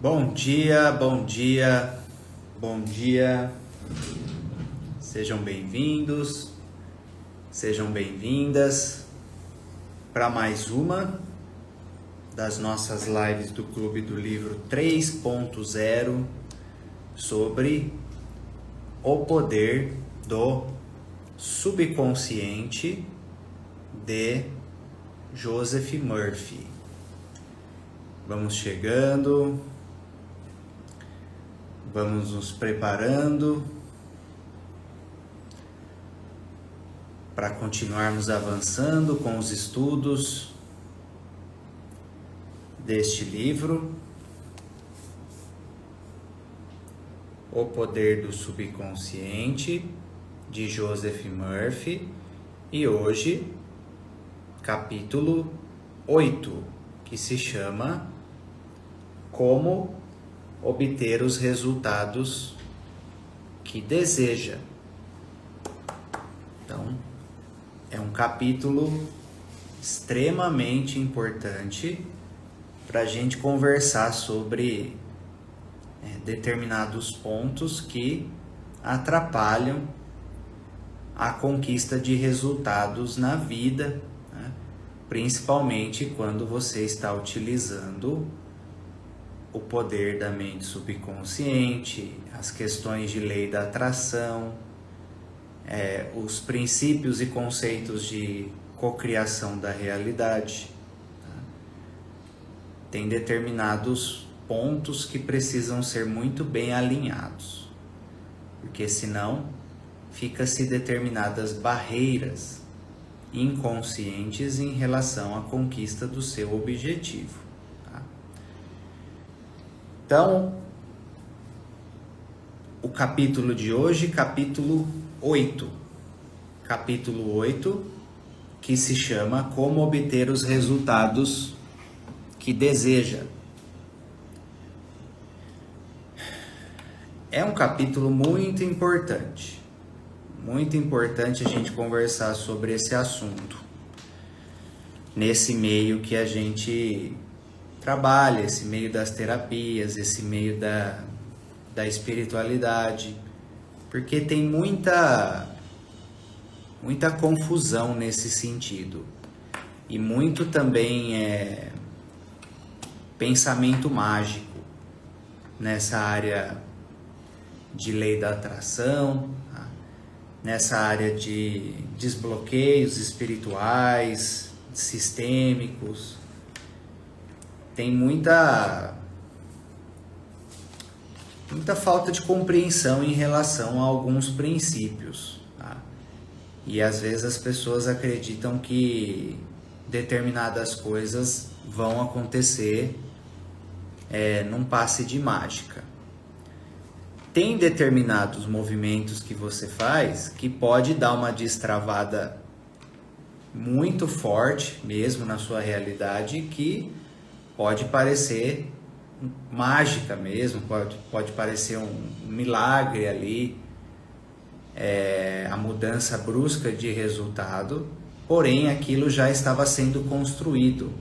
Bom dia, bom dia, bom dia. Sejam bem-vindos, sejam bem-vindas para mais uma das nossas lives do Clube do Livro 3.0 sobre o poder do subconsciente de Joseph Murphy. Vamos chegando, vamos nos preparando para continuarmos avançando com os estudos deste livro, O Poder do Subconsciente, de Joseph Murphy, e hoje, capítulo 8, que se chama Como obter os resultados que deseja. Então, é um capítulo extremamente importante para a gente conversar sobre determinados pontos que atrapalham a conquista de resultados na vida, né? Principalmente quando você está utilizando o poder da mente subconsciente, as questões de lei da atração, os princípios e conceitos de cocriação da realidade. Tem determinados pontos que precisam ser muito bem alinhados, porque senão fica-se determinadas barreiras inconscientes em relação à conquista do seu objetivo. Tá? Então, o capítulo de hoje, capítulo 8. Capítulo 8, que se chama Como obter os resultados que deseja. É um capítulo muito importante a gente conversar sobre esse assunto, nesse meio que a gente trabalha, esse meio das terapias, esse meio da espiritualidade, porque tem muita confusão nesse sentido, e muito também pensamento mágico nessa área de lei da atração, tá? Nessa área de desbloqueios espirituais, sistêmicos. Tem muita falta de compreensão em relação a alguns princípios, tá? E às vezes as pessoas acreditam que determinadas coisas vão acontecer num passe de mágica. Tem determinados movimentos que você faz que pode dar uma destravada muito forte mesmo na sua realidade, que pode parecer mágica mesmo, pode parecer um milagre ali, a mudança brusca de resultado, porém aquilo já estava sendo construído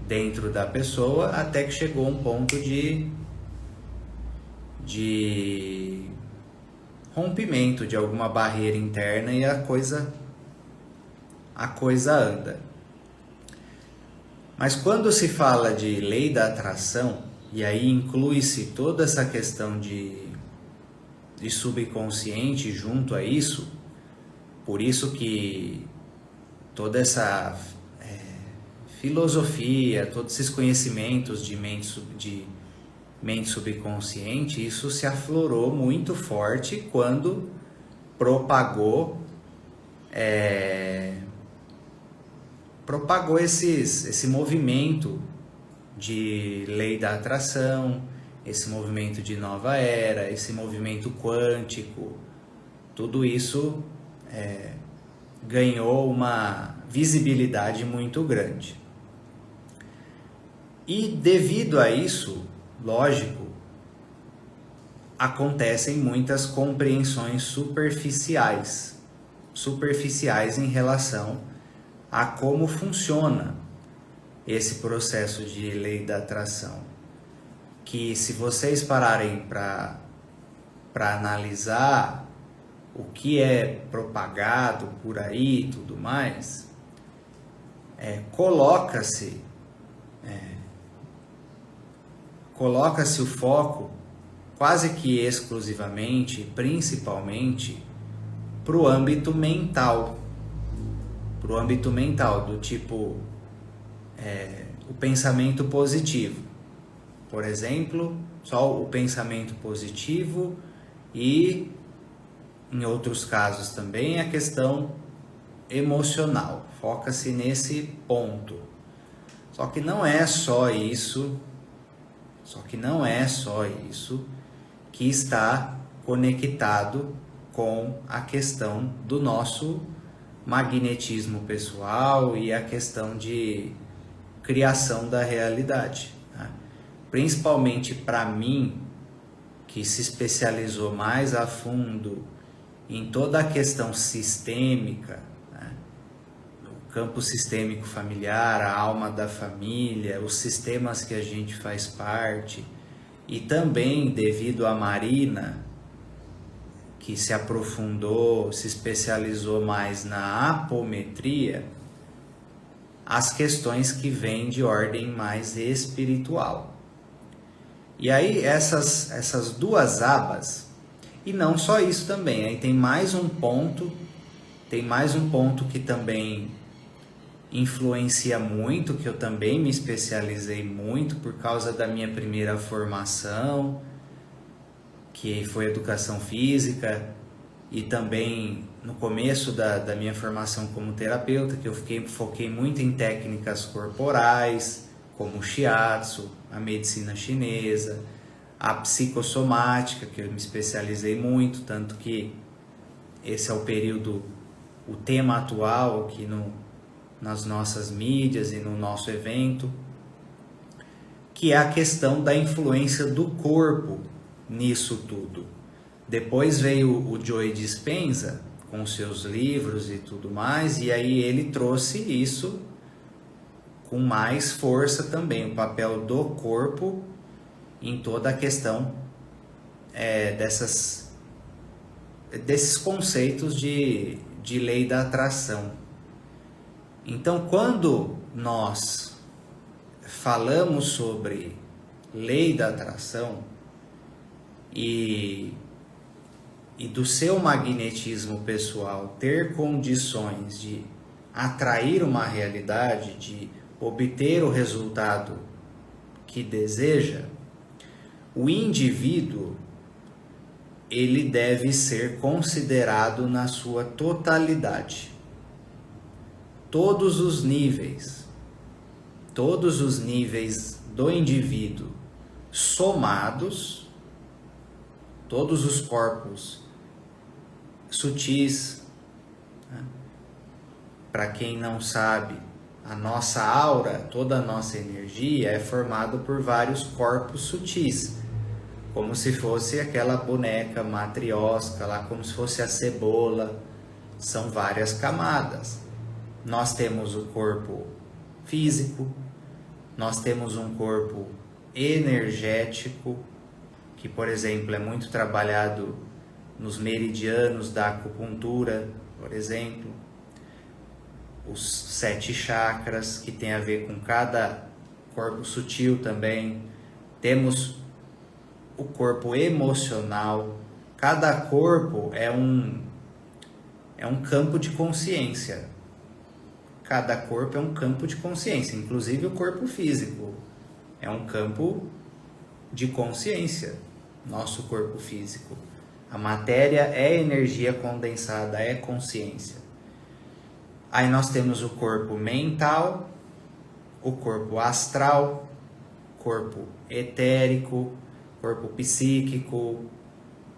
dentro da pessoa até que chegou um ponto de rompimento de alguma barreira interna e a coisa anda. Mas quando se fala de lei da atração, e aí inclui-se toda essa questão de subconsciente junto a isso, por isso que toda essa filosofia, todos esses conhecimentos de mente subconsciente, isso se aflorou muito forte quando propagou esse movimento de lei da atração, esse movimento de nova era, esse movimento quântico. Tudo isso ganhou uma visibilidade muito grande. E devido a isso, lógico, acontecem muitas compreensões superficiais em relação a como funciona esse processo de lei da atração, que se vocês pararem para analisar o que é propagado por aí e tudo mais, coloca-se o foco quase que exclusivamente, principalmente, para o âmbito mental. Do tipo, o pensamento positivo. Por exemplo, só o pensamento positivo e, em outros casos também, a questão emocional. Foca-se nesse ponto. Só que não é só isso que está conectado com a questão do nosso magnetismo pessoal e a questão de criação da realidade, né? Principalmente para mim, que se especializou mais a fundo em toda a questão sistêmica, né? O campo sistêmico familiar, a alma da família, os sistemas que a gente faz parte, e também devido à Marina, que se aprofundou, se especializou mais na apometria, as questões que vêm de ordem mais espiritual. E aí essas duas abas, e não só isso também, aí tem mais um ponto que também influencia muito, que eu também me especializei muito por causa da minha primeira formação, que foi educação física, e também no começo da minha formação como terapeuta, que eu foquei muito em técnicas corporais, como o shiatsu, a medicina chinesa, a psicossomática, que eu me especializei muito, tanto que esse é o tema atual aqui nas nossas mídias e no nosso evento, que é a questão da influência do corpo nisso tudo. Depois veio o Joe Dispenza com seus livros e tudo mais, e aí ele trouxe isso com mais força também, o papel do corpo em toda a questão desses conceitos de lei da atração. Então, quando nós falamos sobre lei da atração e do seu magnetismo pessoal ter condições de atrair uma realidade, de obter o resultado que deseja, o indivíduo ele deve ser considerado na sua totalidade. Todos os níveis do indivíduo somados, todos os corpos sutis, né? Para quem não sabe, a nossa aura, toda a nossa energia é formada por vários corpos sutis, como se fosse aquela boneca matriosca lá, como se fosse a cebola. São várias camadas. Nós temos o corpo físico, nós temos um corpo energético, que, por exemplo, é muito trabalhado nos meridianos da acupuntura, por exemplo. Os 7 chakras, que tem a ver com cada corpo sutil também. Temos o corpo emocional. Cada corpo é um campo de consciência. Cada corpo é um campo de consciência, inclusive o corpo físico é um campo de consciência, nosso corpo físico. A matéria é energia condensada, é consciência. Aí nós temos o corpo mental, o corpo astral, corpo etérico, corpo psíquico,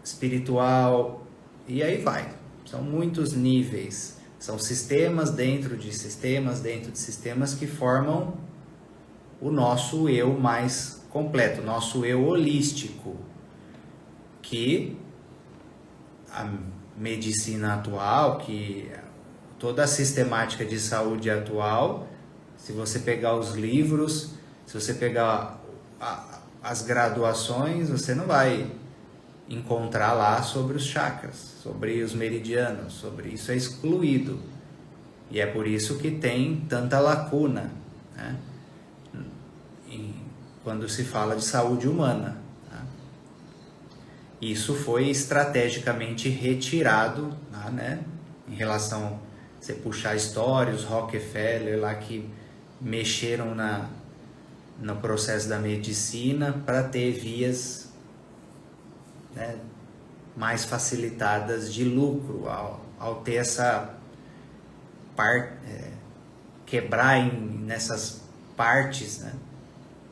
espiritual, e aí vai. São muitos níveis. São sistemas dentro de sistemas que formam o nosso eu mais completo, o nosso eu holístico, que a medicina atual, que toda a sistemática de saúde atual, se você pegar os livros, se você pegar as graduações, você não vai encontrar lá sobre os chakras, sobre os meridianos, sobre isso é excluído. E é por isso que tem tanta lacuna, né? Quando se fala de saúde humana. Tá? Isso foi estrategicamente retirado, né? Em relação, você puxar a história, os Rockefeller lá que mexeram no processo da medicina para ter vias, né, mais facilitadas de lucro, ao ter essa quebrar nessas partes, né,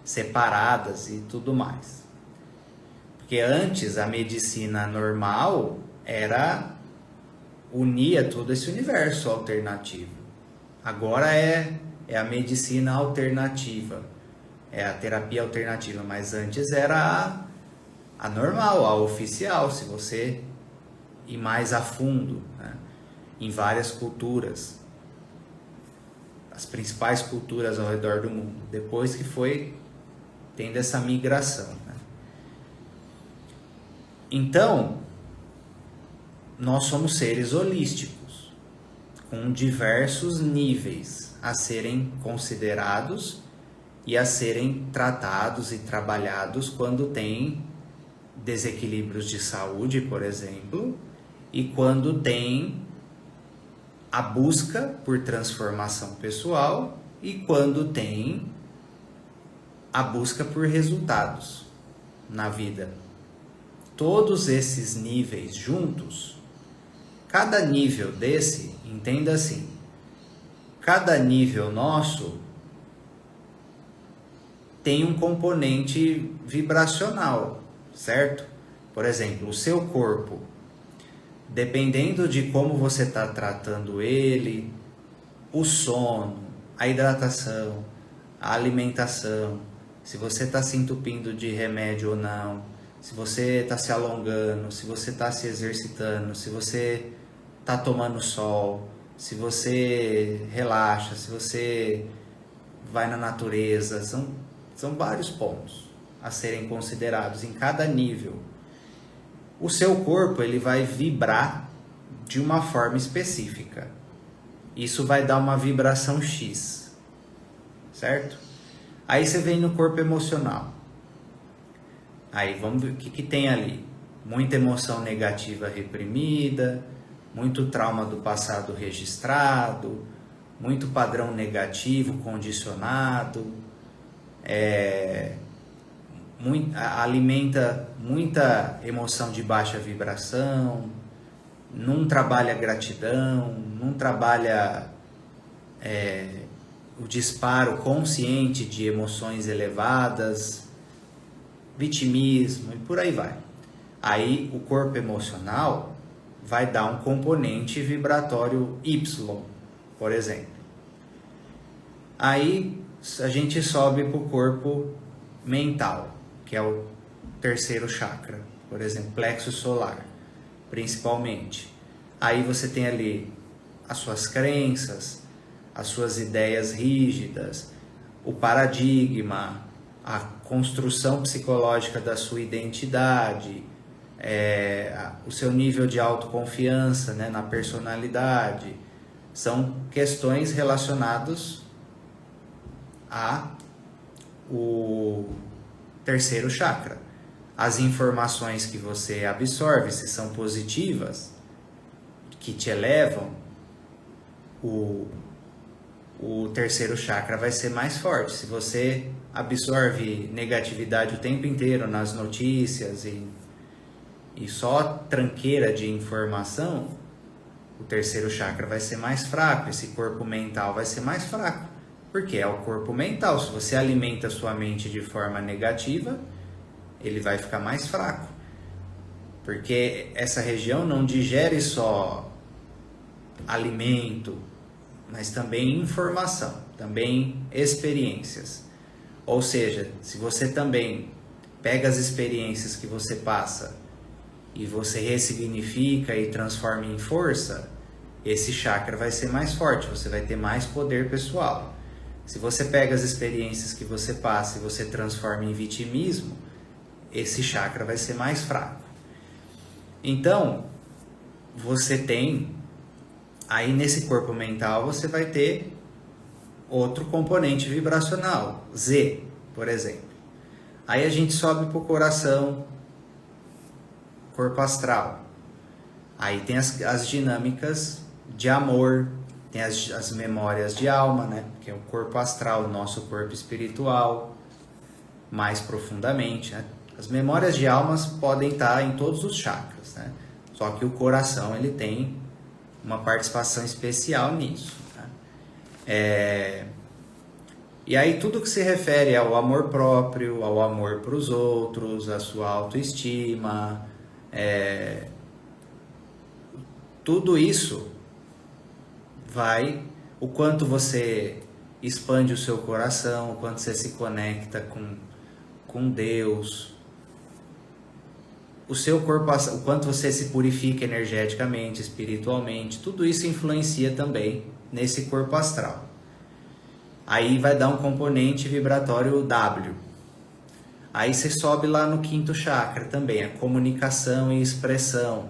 separadas e tudo mais. Porque antes a medicina normal unia todo esse universo alternativo. Agora é a medicina alternativa, é a terapia alternativa, mas antes era a normal, a oficial, se você ir mais a fundo, né, em várias culturas, as principais culturas ao redor do mundo, depois que foi tendo essa migração, né? Então, nós somos seres holísticos, com diversos níveis a serem considerados e a serem tratados e trabalhados quando tem desequilíbrios de saúde, por exemplo, e quando tem a busca por transformação pessoal e quando tem a busca por resultados na vida. Todos esses níveis juntos, cada nível desse, entenda assim, cada nível nosso tem um componente vibracional, certo? Por exemplo, o seu corpo, dependendo de como você está tratando ele, o sono, a hidratação, a alimentação, se você está se entupindo de remédio ou não, se você está se alongando, se você está se exercitando, se você está tomando sol, se você relaxa, se você vai na natureza, são vários pontos a serem considerados em cada nível. O seu corpo ele vai vibrar de uma forma específica. Isso vai dar uma vibração X, certo? Aí você vem no corpo emocional. Aí vamos ver o que tem ali. Muita emoção negativa reprimida, muito trauma do passado registrado, muito padrão negativo condicionado, alimenta muita emoção de baixa vibração, não trabalha gratidão, não trabalha o disparo consciente de emoções elevadas, vitimismo e por aí vai. Aí o corpo emocional vai dar um componente vibratório Y, por exemplo. Aí a gente sobe para o corpo mental, que é o terceiro chakra, por exemplo, plexo solar, principalmente. Aí você tem ali as suas crenças, as suas ideias rígidas, o paradigma, a construção psicológica da sua identidade, o seu nível de autoconfiança, né, na personalidade. São questões relacionadas o terceiro chakra. As informações que você absorve, se são positivas, que te elevam, o terceiro chakra vai ser mais forte. Se você absorve negatividade o tempo inteiro nas notícias e só tranqueira de informação, o terceiro chakra vai ser mais fraco, esse corpo mental vai ser mais fraco, porque é o corpo mental. Se você alimenta a sua mente de forma negativa, ele vai ficar mais fraco, porque essa região não digere só alimento, mas também informação, também experiências. Ou seja, se você também pega as experiências que você passa e você ressignifica e transforma em força, esse chakra vai ser mais forte, você vai ter mais poder pessoal. Se você pega as experiências que você passa e você transforma em vitimismo, esse chakra vai ser mais fraco. Então, você tem, aí nesse corpo mental você vai ter outro componente vibracional, Z, por exemplo. Aí a gente sobe para o coração, corpo astral. Aí tem as dinâmicas de amor, tem as memórias de alma, né? Que é o corpo astral, o nosso corpo espiritual, mais profundamente, né? As memórias de almas podem estar em todos os chakras, né? Só que o coração, ele tem uma participação especial nisso, tá? E aí tudo que se refere ao amor próprio, ao amor para os outros, à sua autoestima, tudo isso vai, o quanto você expande o seu coração, o quanto você se conecta com Deus, o seu corpo, o quanto você se purifica energeticamente, espiritualmente, tudo isso influencia também nesse corpo astral. Aí vai dar um componente vibratório W. Aí você sobe lá no 5º chakra também, a comunicação e expressão,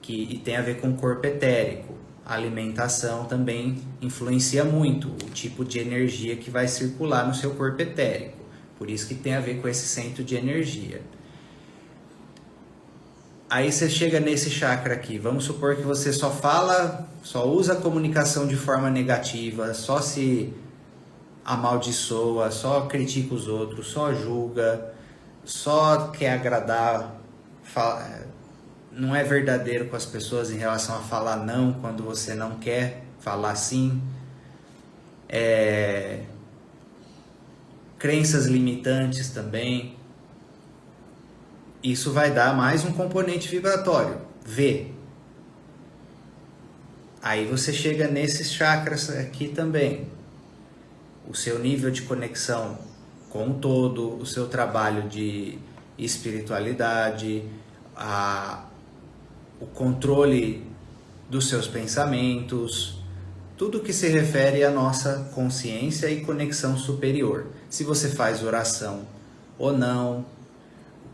e tem a ver com o corpo etérico. A alimentação também influencia muito o tipo de energia que vai circular no seu corpo etérico. Por isso que tem a ver com esse centro de energia. Aí você chega nesse chakra aqui, vamos supor que você só usa a comunicação de forma negativa, só se amaldiçoa, só critica os outros, só julga, só quer agradar, não é verdadeiro com as pessoas em relação a falar não quando você não quer falar sim. Crenças limitantes também. Isso vai dar mais um componente vibratório, V. Aí você chega nesses chakras aqui também. O seu nível de conexão com o todo, o seu trabalho de espiritualidade, o controle dos seus pensamentos, tudo que se refere à nossa consciência e conexão superior. Se você faz oração ou não,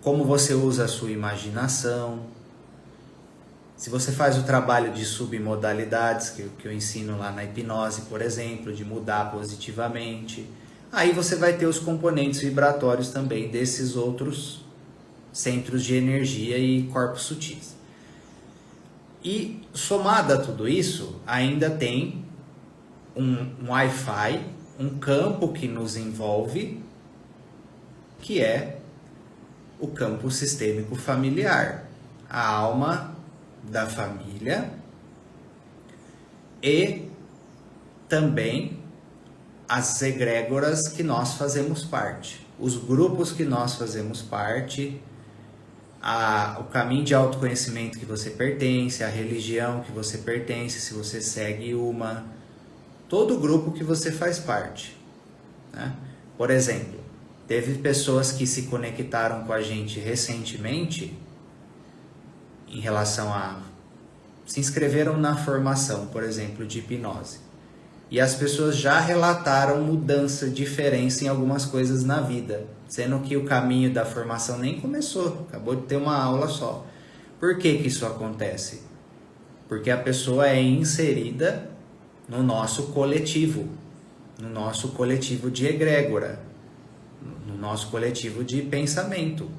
como você usa a sua imaginação, se você faz o trabalho de submodalidades, que eu ensino lá na hipnose, por exemplo, de mudar positivamente, aí você vai ter os componentes vibratórios também desses outros centros de energia e corpos sutis. E somado a tudo isso, ainda tem um Wi-Fi, um campo que nos envolve, que é o campo sistêmico familiar, a alma da família e também as egrégoras que nós fazemos parte, os grupos que nós fazemos parte, o caminho de autoconhecimento que você pertence, a religião que você pertence, se você segue todo grupo que você faz parte, né? Por exemplo, teve pessoas que se conectaram com a gente recentemente em relação se inscreveram na formação, por exemplo, de hipnose. E as pessoas já relataram mudança, diferença em algumas coisas na vida, sendo que o caminho da formação nem começou, acabou de ter uma aula só. Por que que isso acontece? Porque a pessoa é inserida no nosso coletivo de egrégora, no nosso coletivo de pensamento,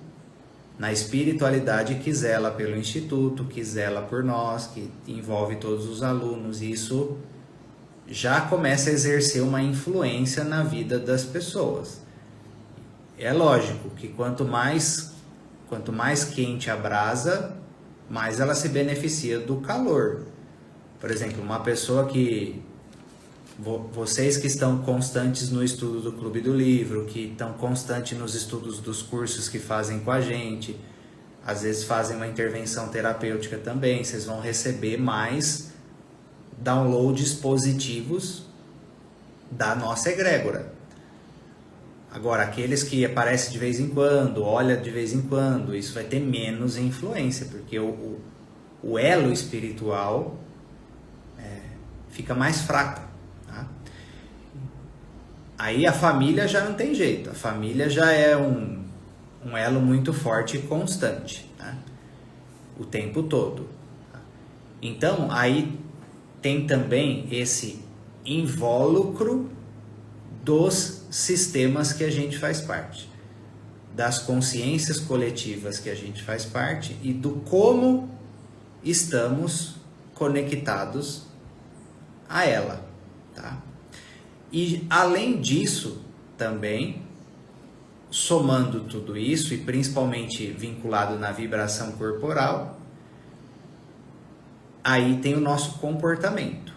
na espiritualidade que zela pelo Instituto, que zela por nós, que envolve todos os alunos. Isso já começa a exercer uma influência na vida das pessoas. É lógico que quanto mais quente a brasa, mais ela se beneficia do calor. Por exemplo, uma pessoa que... Vocês que estão constantes no estudo do Clube do Livro, que estão constantes nos estudos dos cursos que fazem com a gente, às vezes fazem uma intervenção terapêutica também, vocês vão receber mais downloads positivos da nossa egrégora. Agora, aqueles que aparecem de vez em quando, olha de vez em quando, isso vai ter menos influência, porque o elo espiritual fica mais fraco. Aí a família já não tem jeito, a família já é um elo muito forte e constante, né? O tempo todo. Então, aí tem também esse invólucro dos sistemas que a gente faz parte, das consciências coletivas que a gente faz parte e do como estamos conectados a ela, tá? E além disso, também, somando tudo isso e principalmente vinculado na vibração corporal, aí tem o nosso comportamento.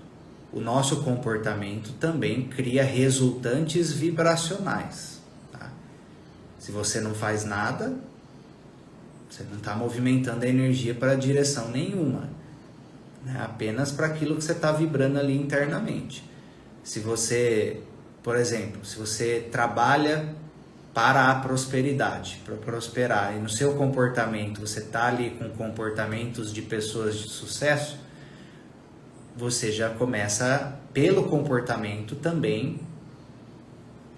O nosso comportamento também cria resultantes vibracionais, tá? Se você não faz nada, você não está movimentando a energia para direção nenhuma, né? Apenas para aquilo que você está vibrando ali internamente. Se você, por exemplo, se você trabalha para a prosperidade, para prosperar, e no seu comportamento você está ali com comportamentos de pessoas de sucesso, você já começa, pelo comportamento também,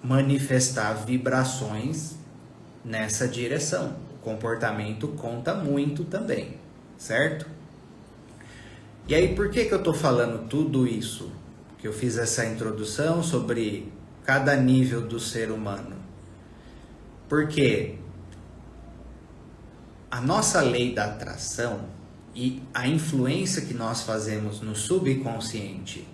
manifestar vibrações nessa direção. O comportamento conta muito também, certo? E aí, por que eu estou falando tudo isso? Que eu fiz essa introdução sobre cada nível do ser humano. Porque a nossa lei da atração e a influência que nós fazemos no subconsciente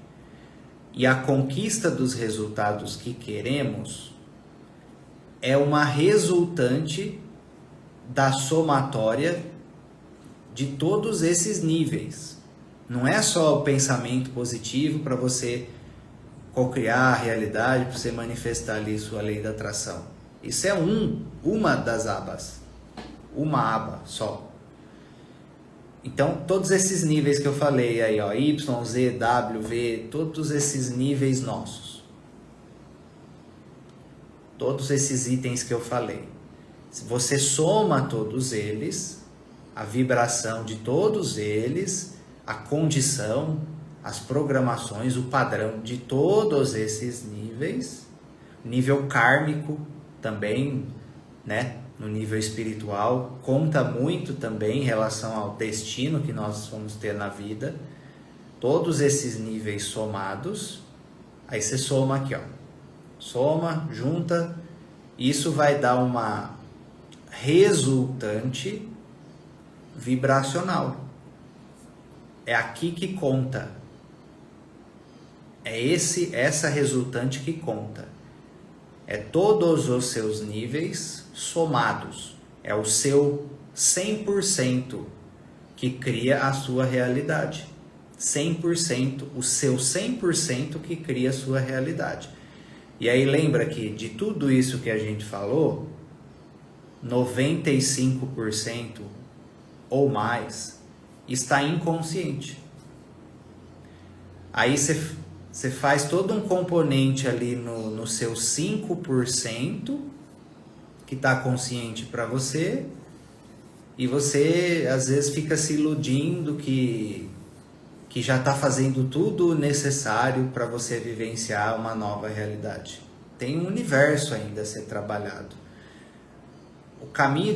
e a conquista dos resultados que queremos é uma resultante da somatória de todos esses níveis. Não é só o pensamento positivo para você cocriar a realidade, para você manifestar ali sua lei da atração. Isso é uma das abas, uma aba só. Então, todos esses níveis que eu falei aí, ó, Y, Z, W, V, todos esses níveis nossos, todos esses itens que eu falei, se você soma todos eles, a vibração de todos eles, a condição, as programações, o padrão de todos esses níveis, nível kármico também, né? No nível espiritual, conta muito também em relação ao destino que nós vamos ter na vida. Todos esses níveis somados, aí você soma aqui, ó. Soma, junta, isso vai dar uma resultante vibracional. É aqui que conta. É essa resultante que conta. É todos os seus níveis somados. É o seu 100% que cria a sua realidade. 100%, o seu 100% que cria a sua realidade. E aí lembra que de tudo isso que a gente falou, 95% ou mais está inconsciente. Aí você faz todo um componente ali no seu 5% que está consciente para você, e você às vezes fica se iludindo que já está fazendo tudo necessário para você vivenciar uma nova realidade. Tem um universo ainda a ser trabalhado. O caminho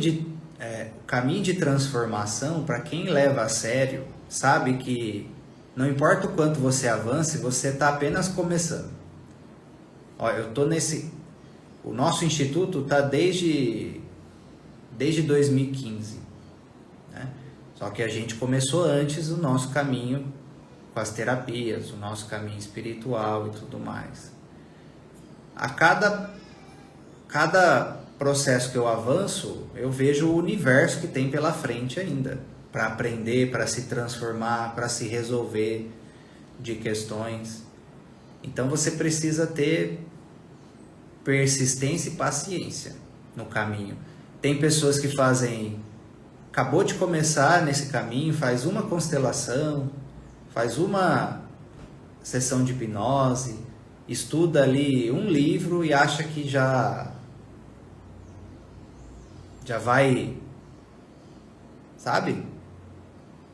de transformação, para quem leva a sério, sabe que não importa o quanto você avance, você está apenas começando. Ó, eu tô o nosso instituto está desde 2015, né? Só que a gente começou antes o nosso caminho com as terapias, o nosso caminho espiritual e tudo mais. A cada processo que eu avanço, eu vejo o universo que tem pela frente ainda, para aprender, para se transformar, para se resolver de questões. Então você precisa ter persistência e paciência no caminho. Tem pessoas que acabou de começar nesse caminho, faz uma constelação, faz uma sessão de hipnose, estuda ali um livro e acha que já vai, sabe?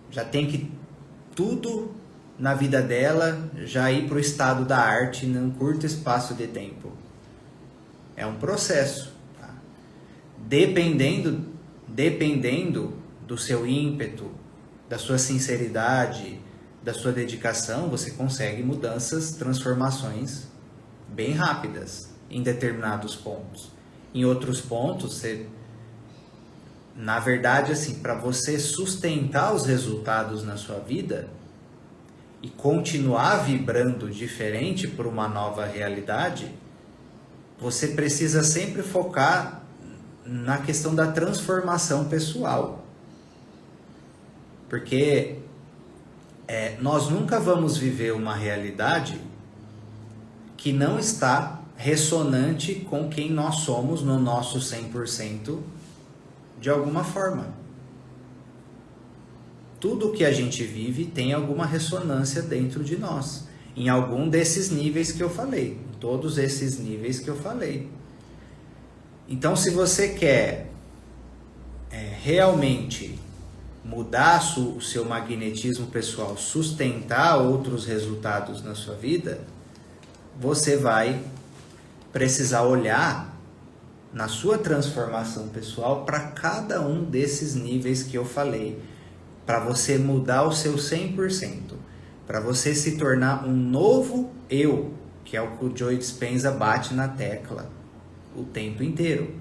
Já tem que tudo na vida dela já ir para o estado da arte num curto espaço de tempo. É um processo. Tá? Dependendo do seu ímpeto, da sua sinceridade, da sua dedicação, você consegue mudanças, transformações bem rápidas em determinados pontos. Em outros pontos, na verdade, assim, para você sustentar os resultados na sua vida e continuar vibrando diferente por uma nova realidade, você precisa sempre focar na questão da transformação pessoal. Porque nós nunca vamos viver uma realidade que não está ressonante com quem nós somos no nosso 100% de alguma forma. Tudo que a gente vive tem alguma ressonância dentro de nós, em algum desses níveis que eu falei, em todos esses níveis que eu falei. Então, se você quer realmente mudar o seu magnetismo pessoal, sustentar outros resultados na sua vida, você vai precisar olhar na sua transformação pessoal para cada um desses níveis que eu falei, para você mudar o seu 100%, para você se tornar um novo eu, que é o que o Joe Dispenza bate na tecla o tempo inteiro.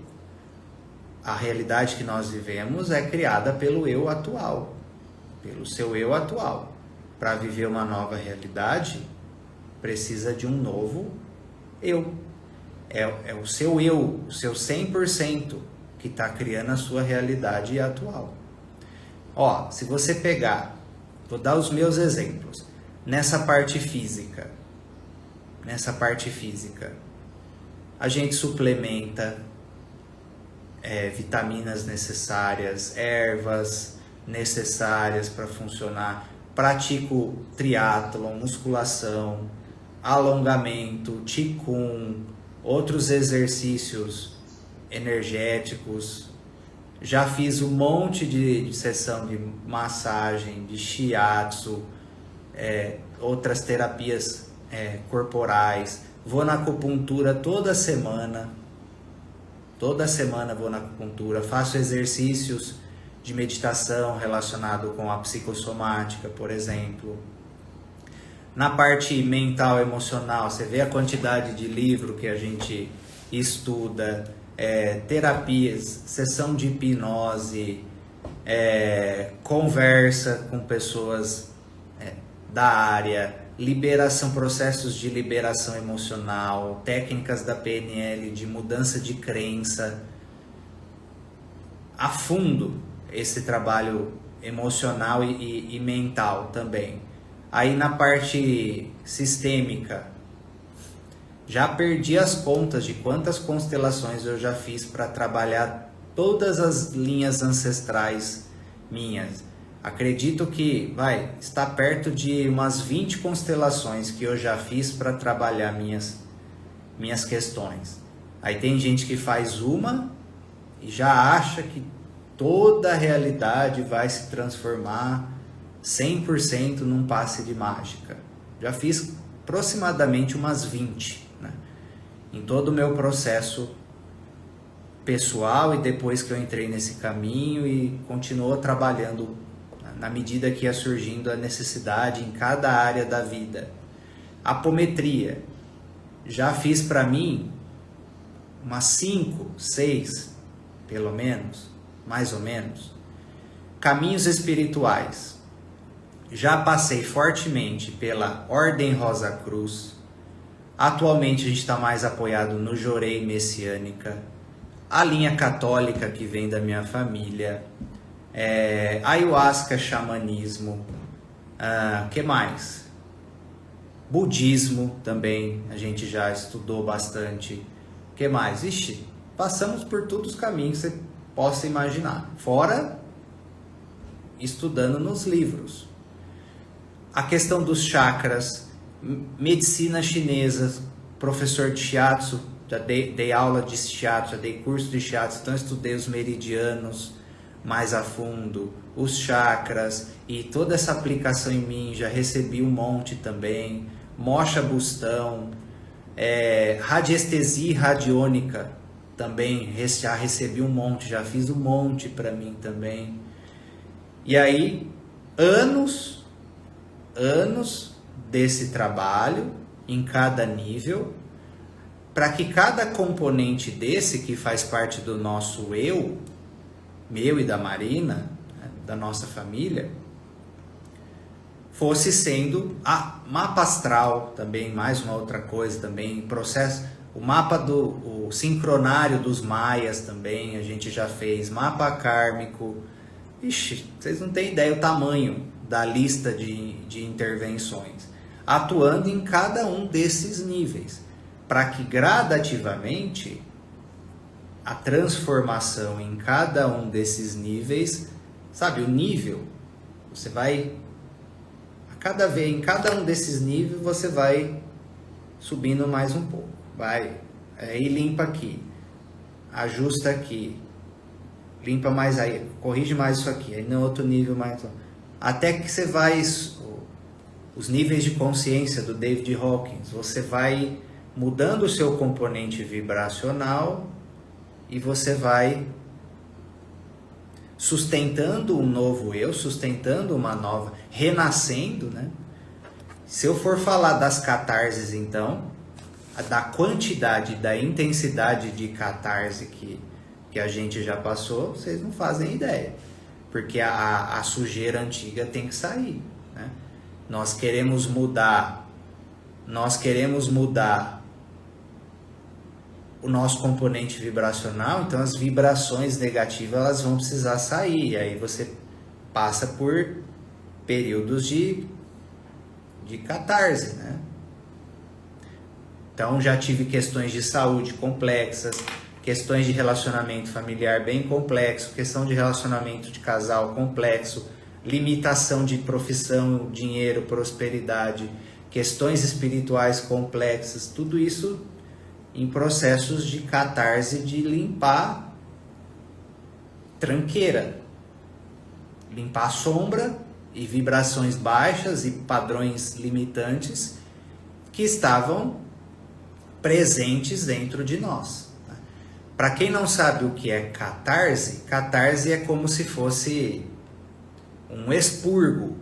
A realidade que nós vivemos é criada pelo eu atual, pelo seu eu atual. Para viver uma nova realidade, precisa de um novo eu. É o seu eu, o seu 100% que está criando a sua realidade atual. Ó, se você pegar, vou dar os meus exemplos, nessa parte física, a gente suplementa vitaminas necessárias, ervas necessárias para funcionar, pratico triatlon, musculação, alongamento, qigong, outros exercícios energéticos. Já fiz um monte de sessão de massagem, de shiatsu, outras terapias corporais. Vou na acupuntura toda semana. Toda semana vou na acupuntura. Faço exercícios de meditação relacionado com a psicossomática, por exemplo. Na parte mental, emocional, você vê a quantidade de livro que a gente estuda, terapias, sessão de hipnose, conversa com pessoas da área, processos de liberação emocional, técnicas da PNL, de mudança de crença. A fundo esse trabalho emocional e mental também. Aí na parte sistêmica, já perdi as contas de quantas constelações eu já fiz para trabalhar todas as linhas ancestrais minhas. Acredito que está perto de umas 20 constelações que eu já fiz para trabalhar minhas questões. Aí tem gente que faz uma e já acha que toda a realidade vai se transformar 100% num passe de mágica. Já fiz aproximadamente umas 20, né? Em todo o meu processo pessoal e depois que eu entrei nesse caminho e continuo trabalhando na medida que ia surgindo a necessidade em cada área da vida. Apometria, já fiz para mim umas 5, 6, pelo menos, mais ou menos. Caminhos espirituais, já passei fortemente pela Ordem Rosa Cruz. Atualmente a gente está mais apoiado no Jorei Messiânica, a linha católica que vem da minha família, ayahuasca, xamanismo, que mais? Budismo também, a gente já estudou bastante. Que mais? Ixi, passamos por todos os caminhos que você possa imaginar, fora estudando nos livros. A questão dos chakras, medicina chinesa, professor de shiatsu, já dei aula de shiatsu, já dei curso de shiatsu, então estudei os meridianos mais a fundo, os chakras e toda essa aplicação em mim, já recebi um monte também, mocha bustão, Radiestesia radiônica também, já recebi um monte, já fiz um monte para mim também. E aí, anos desse trabalho em cada nível, para que cada componente desse que faz parte do nosso eu, meu e da Marina, né, da nossa família, fosse sendo mapa astral também, mais uma outra coisa também, processo, o mapa o sincronário dos maias também, a gente já fez, mapa kármico. Ixi, vocês não têm ideia o tamanho da lista de intervenções, atuando em cada um desses níveis, para que gradativamente a transformação em cada um desses níveis, sabe, o nível, você vai, em cada um desses níveis você vai subindo mais um pouco, vai, aí limpa aqui, ajusta aqui, limpa mais aí, corrige mais isso aqui, aí no outro nível mais, até que você vai, os níveis de consciência do David Hawkins, você vai mudando o seu componente vibracional e você vai sustentando um novo eu, sustentando uma nova, renascendo, né? Se eu for falar das catarses, então, da quantidade, da intensidade de catarse que a gente já passou, vocês não fazem ideia. Porque a sujeira antiga tem que sair, né? Nós queremos mudar o nosso componente vibracional, então as vibrações negativas elas vão precisar sair, aí você passa por períodos de catarse, né? Então já tive questões de saúde complexas, questões de relacionamento familiar bem complexo, questão de relacionamento de casal complexo, limitação de profissão, dinheiro, prosperidade, questões espirituais complexas, tudo isso em processos de catarse, de limpar tranqueira, limpar a sombra e vibrações baixas e padrões limitantes que estavam presentes dentro de nós. Para quem não sabe o que é catarse, catarse é como se fosse um expurgo,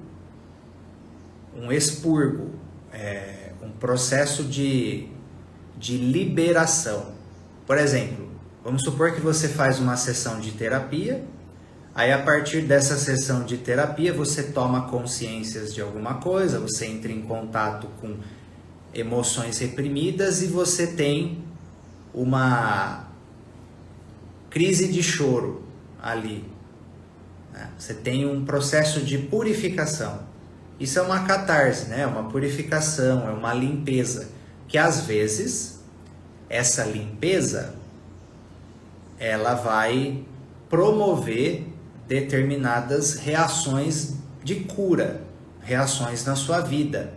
um processo de liberação. Por exemplo, vamos supor que você faz uma sessão de terapia, aí a partir dessa sessão de terapia você toma consciências de alguma coisa, você entra em contato com emoções reprimidas e você tem uma crise de choro ali, né? Você tem um processo de purificação. Isso é uma catarse, né? Uma purificação, é uma limpeza, que às vezes essa limpeza ela vai promover determinadas reações de cura, reações na sua vida,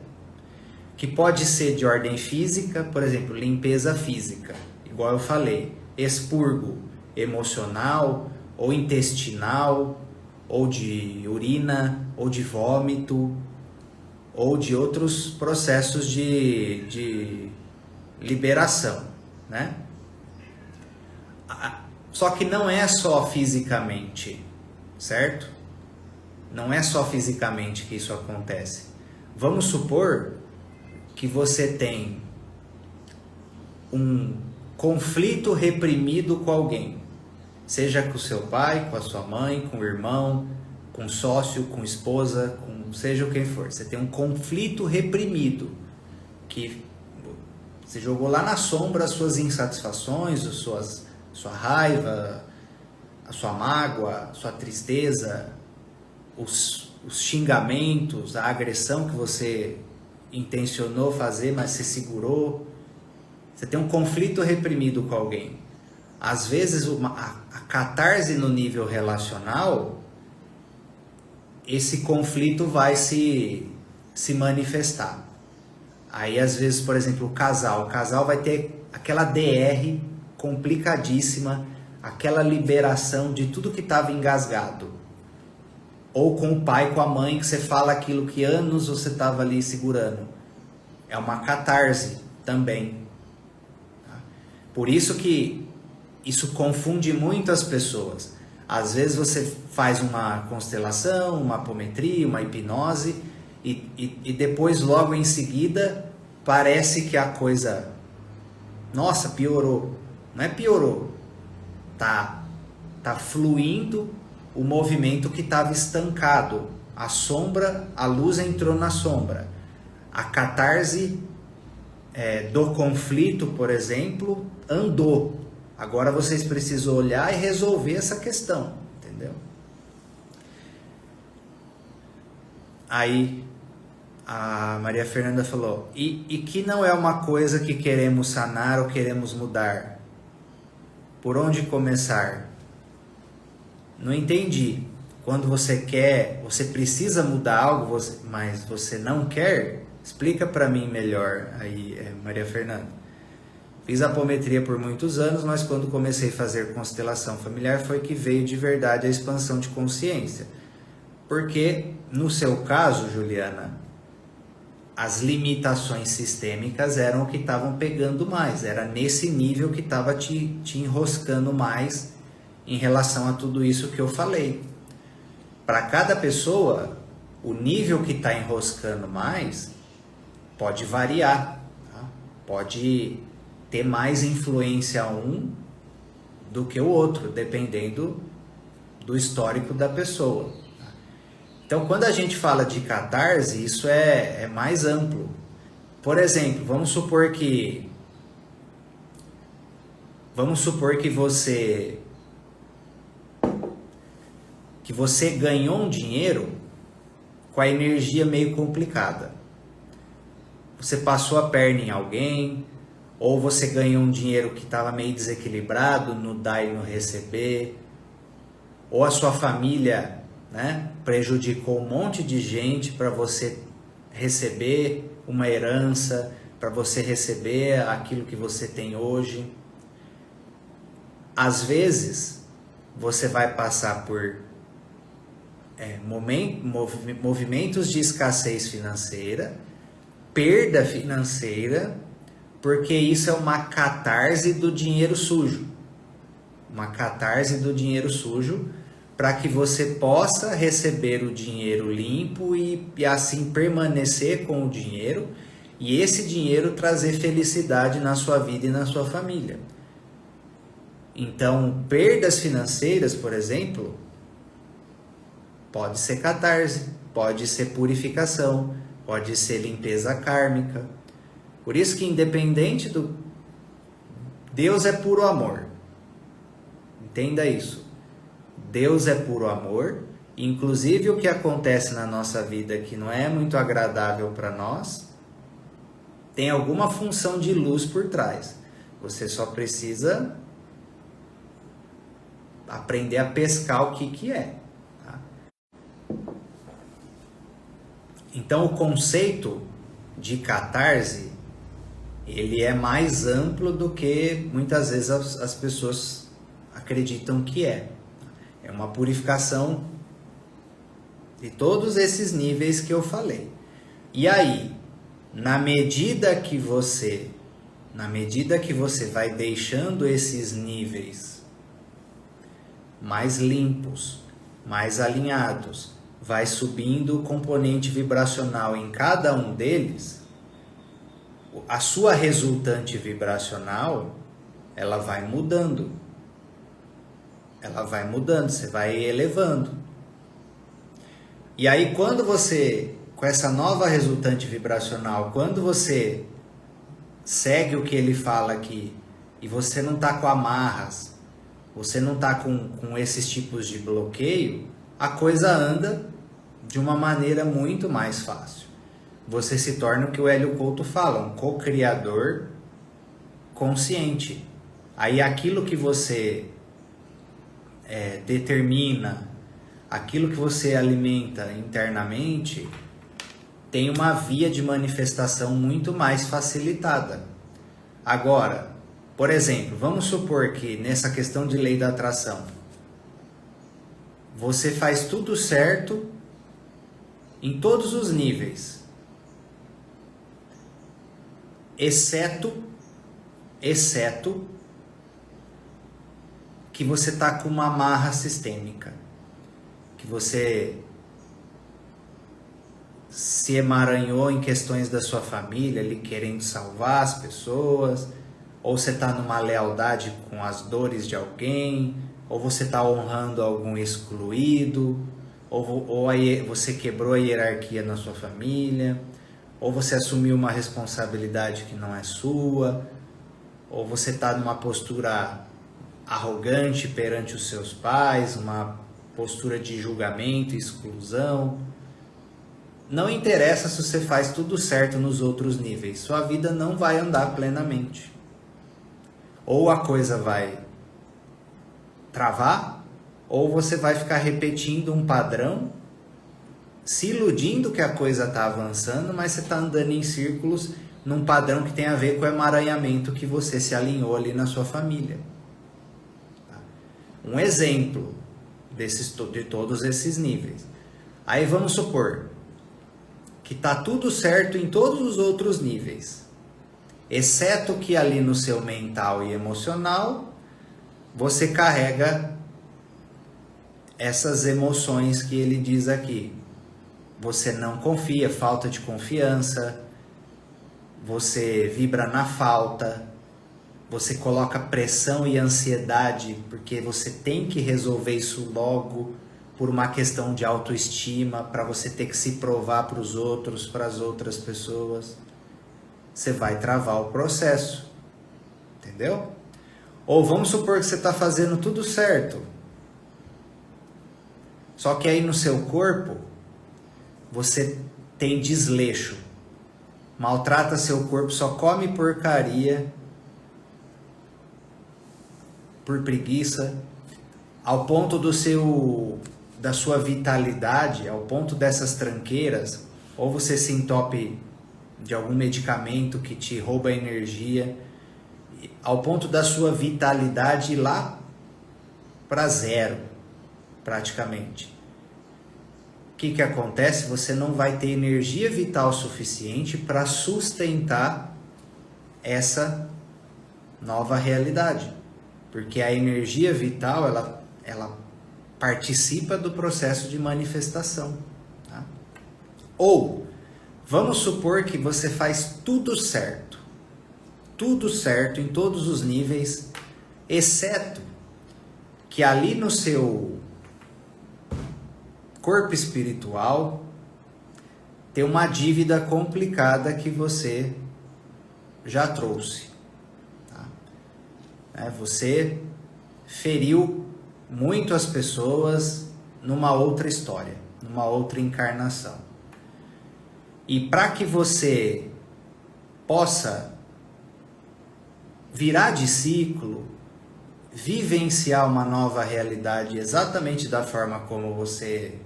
que pode ser de ordem física, por exemplo, limpeza física, igual eu falei, expurgo emocional ou intestinal, ou de urina, ou de vômito, ou de outros processos de liberação, né? Só que não é só fisicamente, certo? Não é só fisicamente que isso acontece. Vamos supor que você tem um conflito reprimido com alguém, seja com o seu pai, com a sua mãe, com o irmão, com o sócio, com a esposa, com seja o que for. Você tem um conflito reprimido que você jogou lá na sombra as suas insatisfações, sua raiva, a sua mágoa, a sua tristeza, os xingamentos, a agressão que você intencionou fazer, mas se segurou. Você tem um conflito reprimido com alguém. Às vezes a catarse no nível relacional, esse conflito vai se manifestar. Aí às vezes, por exemplo, o casal vai ter aquela DR complicadíssima, aquela liberação de tudo que estava engasgado. Ou com o pai, com a mãe, que você fala aquilo que anos você estava ali segurando. É uma catarse também. Por isso que isso confunde muito as pessoas. Às vezes você faz uma constelação, uma apometria, uma hipnose e depois logo em seguida parece que a coisa, nossa, piorou. Não é piorou, tá fluindo o movimento que estava estancado. A sombra, a luz entrou na sombra. A catarse do conflito, por exemplo, andou. Agora vocês precisam olhar e resolver essa questão, entendeu? Aí a Maria Fernanda falou, e que não é uma coisa que queremos sanar ou queremos mudar? Por onde começar? Não entendi. Quando você quer, você precisa mudar algo, mas você não quer? Explica para mim melhor aí, Maria Fernanda. Fiz apometria por muitos anos, mas quando comecei a fazer constelação familiar foi que veio de verdade a expansão de consciência. Porque, no seu caso, Juliana, as limitações sistêmicas eram o que estavam pegando mais. Era nesse nível que estava te enroscando mais em relação a tudo isso que eu falei. Para cada pessoa, o nível que está enroscando mais pode variar, tá? Pode ter mais influência um do que o outro, dependendo do histórico da pessoa. Então, quando a gente fala de catarse, isso é mais amplo. Por exemplo, vamos supor que você ganhou um dinheiro com a energia meio complicada. Você passou a perna em alguém, ou você ganhou um dinheiro que estava meio desequilibrado no dar e no receber, ou a sua família, né, prejudicou um monte de gente para você receber uma herança, para você receber aquilo que você tem hoje. Às vezes, você vai passar por movimentos de escassez financeira, perda financeira, porque isso é uma catarse do dinheiro sujo. Uma catarse do dinheiro sujo para que você possa receber o dinheiro limpo e assim permanecer com o dinheiro e esse dinheiro trazer felicidade na sua vida e na sua família. Então, perdas financeiras, por exemplo, pode ser catarse, pode ser purificação, pode ser limpeza kármica. Por isso que independente do... Deus é puro amor. Entenda isso. Deus é puro amor. Inclusive o que acontece na nossa vida que não é muito agradável para nós, tem alguma função de luz por trás. Você só precisa aprender a pescar o que é. Tá? Então o conceito de catarse, ele é mais amplo do que muitas vezes as pessoas acreditam que é. É uma purificação de todos esses níveis que eu falei. E aí, na medida que você vai deixando esses níveis mais limpos, mais alinhados, vai subindo o componente vibracional em cada um deles, a sua resultante vibracional, ela vai mudando. Ela vai mudando, você vai elevando. E aí quando você, com essa nova resultante vibracional, quando você segue o que ele fala aqui, e você não está com amarras, você não está com esses tipos de bloqueio, a coisa anda de uma maneira muito mais fácil. Você se torna o que o Hélio Couto fala, um co-criador consciente. Aí aquilo que você determina, aquilo que você alimenta internamente, tem uma via de manifestação muito mais facilitada. Agora, por exemplo, vamos supor que nessa questão de lei da atração, você faz tudo certo em todos os níveis, exceto que você está com uma amarra sistêmica, que você se emaranhou em questões da sua família, ali querendo salvar as pessoas, ou você está numa lealdade com as dores de alguém, ou você está honrando algum excluído, ou aí você quebrou a hierarquia na sua família, ou você assumiu uma responsabilidade que não é sua, ou você está numa postura arrogante perante os seus pais, uma postura de julgamento, exclusão. Não interessa se você faz tudo certo nos outros níveis, sua vida não vai andar plenamente. Ou a coisa vai travar, ou você vai ficar repetindo um padrão, se iludindo que a coisa está avançando, mas você está andando em círculos num padrão que tem a ver com o emaranhamento que você se alinhou ali na sua família. Um exemplo de todos esses níveis. Aí vamos supor que está tudo certo em todos os outros níveis, exceto que ali no seu mental e emocional você carrega essas emoções que ele diz aqui. Você não confia, falta de confiança, você vibra na falta, você coloca pressão e ansiedade porque você tem que resolver isso logo, por uma questão de autoestima, para você ter que se provar para os outros, para as outras pessoas. Você vai travar o processo, entendeu? Ou vamos supor que você está fazendo tudo certo, só que aí no seu corpo você tem desleixo, maltrata seu corpo, só come porcaria por preguiça, ao ponto da sua vitalidade, ao ponto dessas tranqueiras, ou você se entope de algum medicamento que te rouba energia, ao ponto da sua vitalidade ir lá para zero, praticamente. O que acontece? Você não vai ter energia vital suficiente para sustentar essa nova realidade, porque a energia vital, ela participa do processo de manifestação. Tá? Ou, vamos supor que você faz tudo certo em todos os níveis, exceto que ali no seu corpo espiritual tem uma dívida complicada que você já trouxe. Tá? Você feriu muito as pessoas numa outra história, numa outra encarnação. E para que você possa virar de ciclo, vivenciar uma nova realidade exatamente da forma como você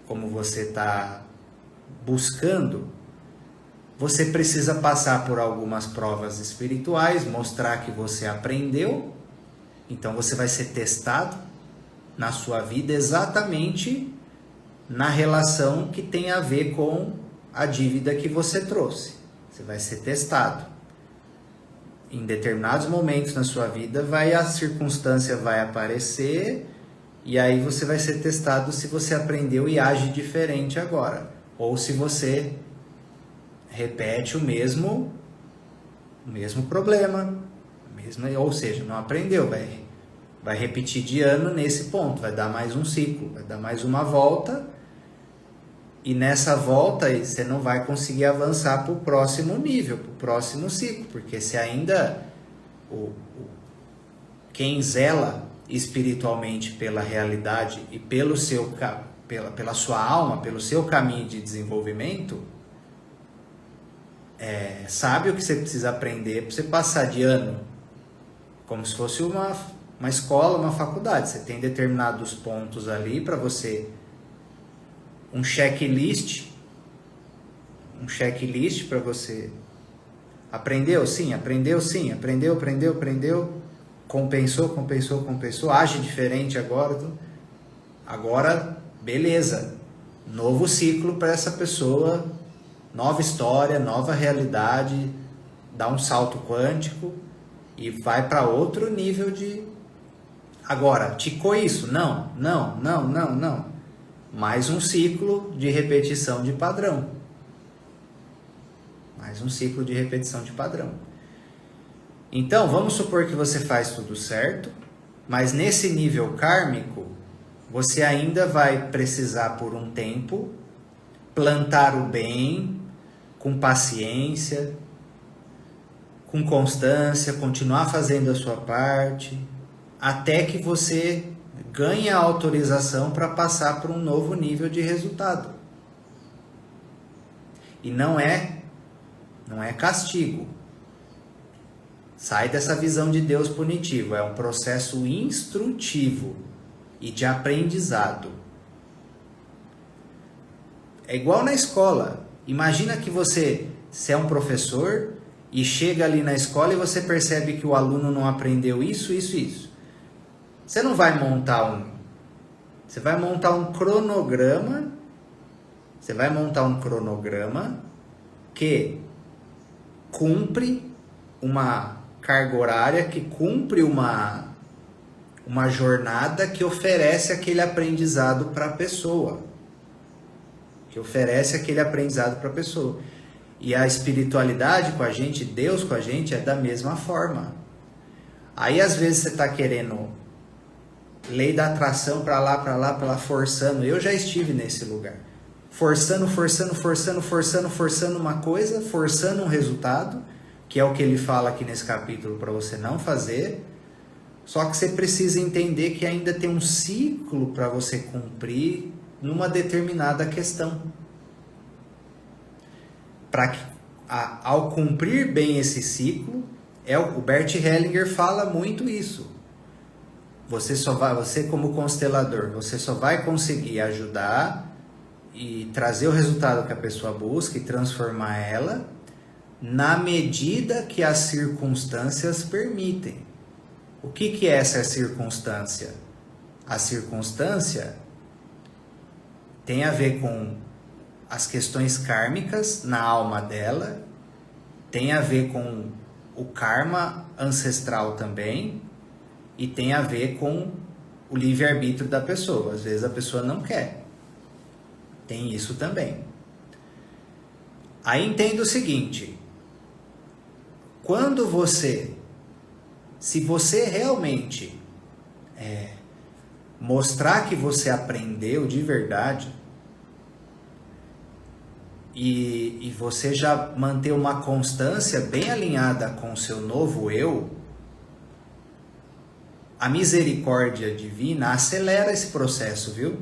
está buscando, você precisa passar por algumas provas espirituais, mostrar que você aprendeu. Então você vai ser testado na sua vida exatamente na relação que tem a ver com a dívida que você trouxe. Você vai ser testado. Em determinados momentos na sua vida, a circunstância vai aparecer e aí você vai ser testado se você aprendeu e age diferente agora. Ou se você repete o mesmo problema. Ou seja, não aprendeu, vai repetir de ano nesse ponto, vai dar mais um ciclo, vai dar mais uma volta, e nessa volta você não vai conseguir avançar para o próximo nível, para o próximo ciclo, porque se ainda quem zela espiritualmente pela realidade e pela sua alma, pelo seu caminho de desenvolvimento, sabe o que você precisa aprender para você passar de ano, como se fosse uma escola, uma faculdade. Você tem determinados pontos ali para você, um checklist para você. Aprendeu? Sim, aprendeu, sim. Aprendeu. Compensou. Age diferente agora. Agora, beleza. Novo ciclo para essa pessoa. Nova história, nova realidade. Dá um salto quântico e vai para outro nível de Agora, ticou isso? Não, não, não, não, não. Mais um ciclo de repetição de padrão. Mais um ciclo de repetição de padrão. Então, vamos supor que você faz tudo certo, mas nesse nível kármico, você ainda vai precisar por um tempo plantar o bem com paciência, com constância, continuar fazendo a sua parte, até que você ganhe a autorização para passar para um novo nível de resultado. E não é castigo. Sai dessa visão de Deus punitivo, é um processo instrutivo e de aprendizado. É igual na escola. Imagina que você é um professor e chega ali na escola e você percebe que o aluno não aprendeu isso, isso, isso. Você não vai montar Você vai montar um cronograma. Você vai montar um cronograma que cumpre uma carga horária, que cumpre uma jornada que oferece aquele aprendizado para a pessoa. E a espiritualidade com a gente, Deus com a gente, é da mesma forma. Aí às vezes você está querendo lei da atração para lá, forçando. Eu já estive nesse lugar. Forçando uma coisa, forçando um resultado, que é o que ele fala aqui nesse capítulo para você não fazer. Só que você precisa entender que ainda tem um ciclo para você cumprir numa determinada questão. Para que, ao cumprir bem esse ciclo, o Bert Hellinger fala muito isso. Você como constelador, você só vai conseguir ajudar e trazer o resultado que a pessoa busca e transformar ela na medida que as circunstâncias permitem. O que é essa circunstância? A circunstância tem a ver com as questões kármicas na alma dela, tem a ver com o karma ancestral também, e tem a ver com o livre-arbítrio da pessoa. Às vezes a pessoa não quer. Tem isso também. Aí entenda o seguinte: se você realmente mostrar que você aprendeu de verdade, e você já manter uma constância bem alinhada com o seu novo eu, a misericórdia divina acelera esse processo, viu?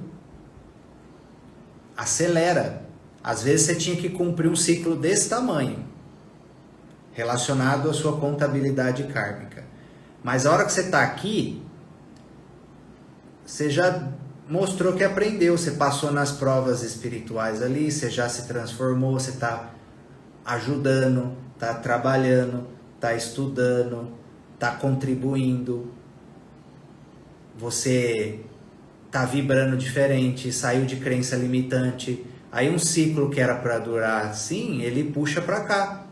Acelera. Às vezes você tinha que cumprir um ciclo desse tamanho, relacionado à sua contabilidade kármica. Mas a hora que você está aqui, você já mostrou que aprendeu, você passou nas provas espirituais ali, você já se transformou, você está ajudando, está trabalhando, está estudando, está contribuindo, você está vibrando diferente, saiu de crença limitante. Aí um ciclo que era para durar assim, ele puxa para cá,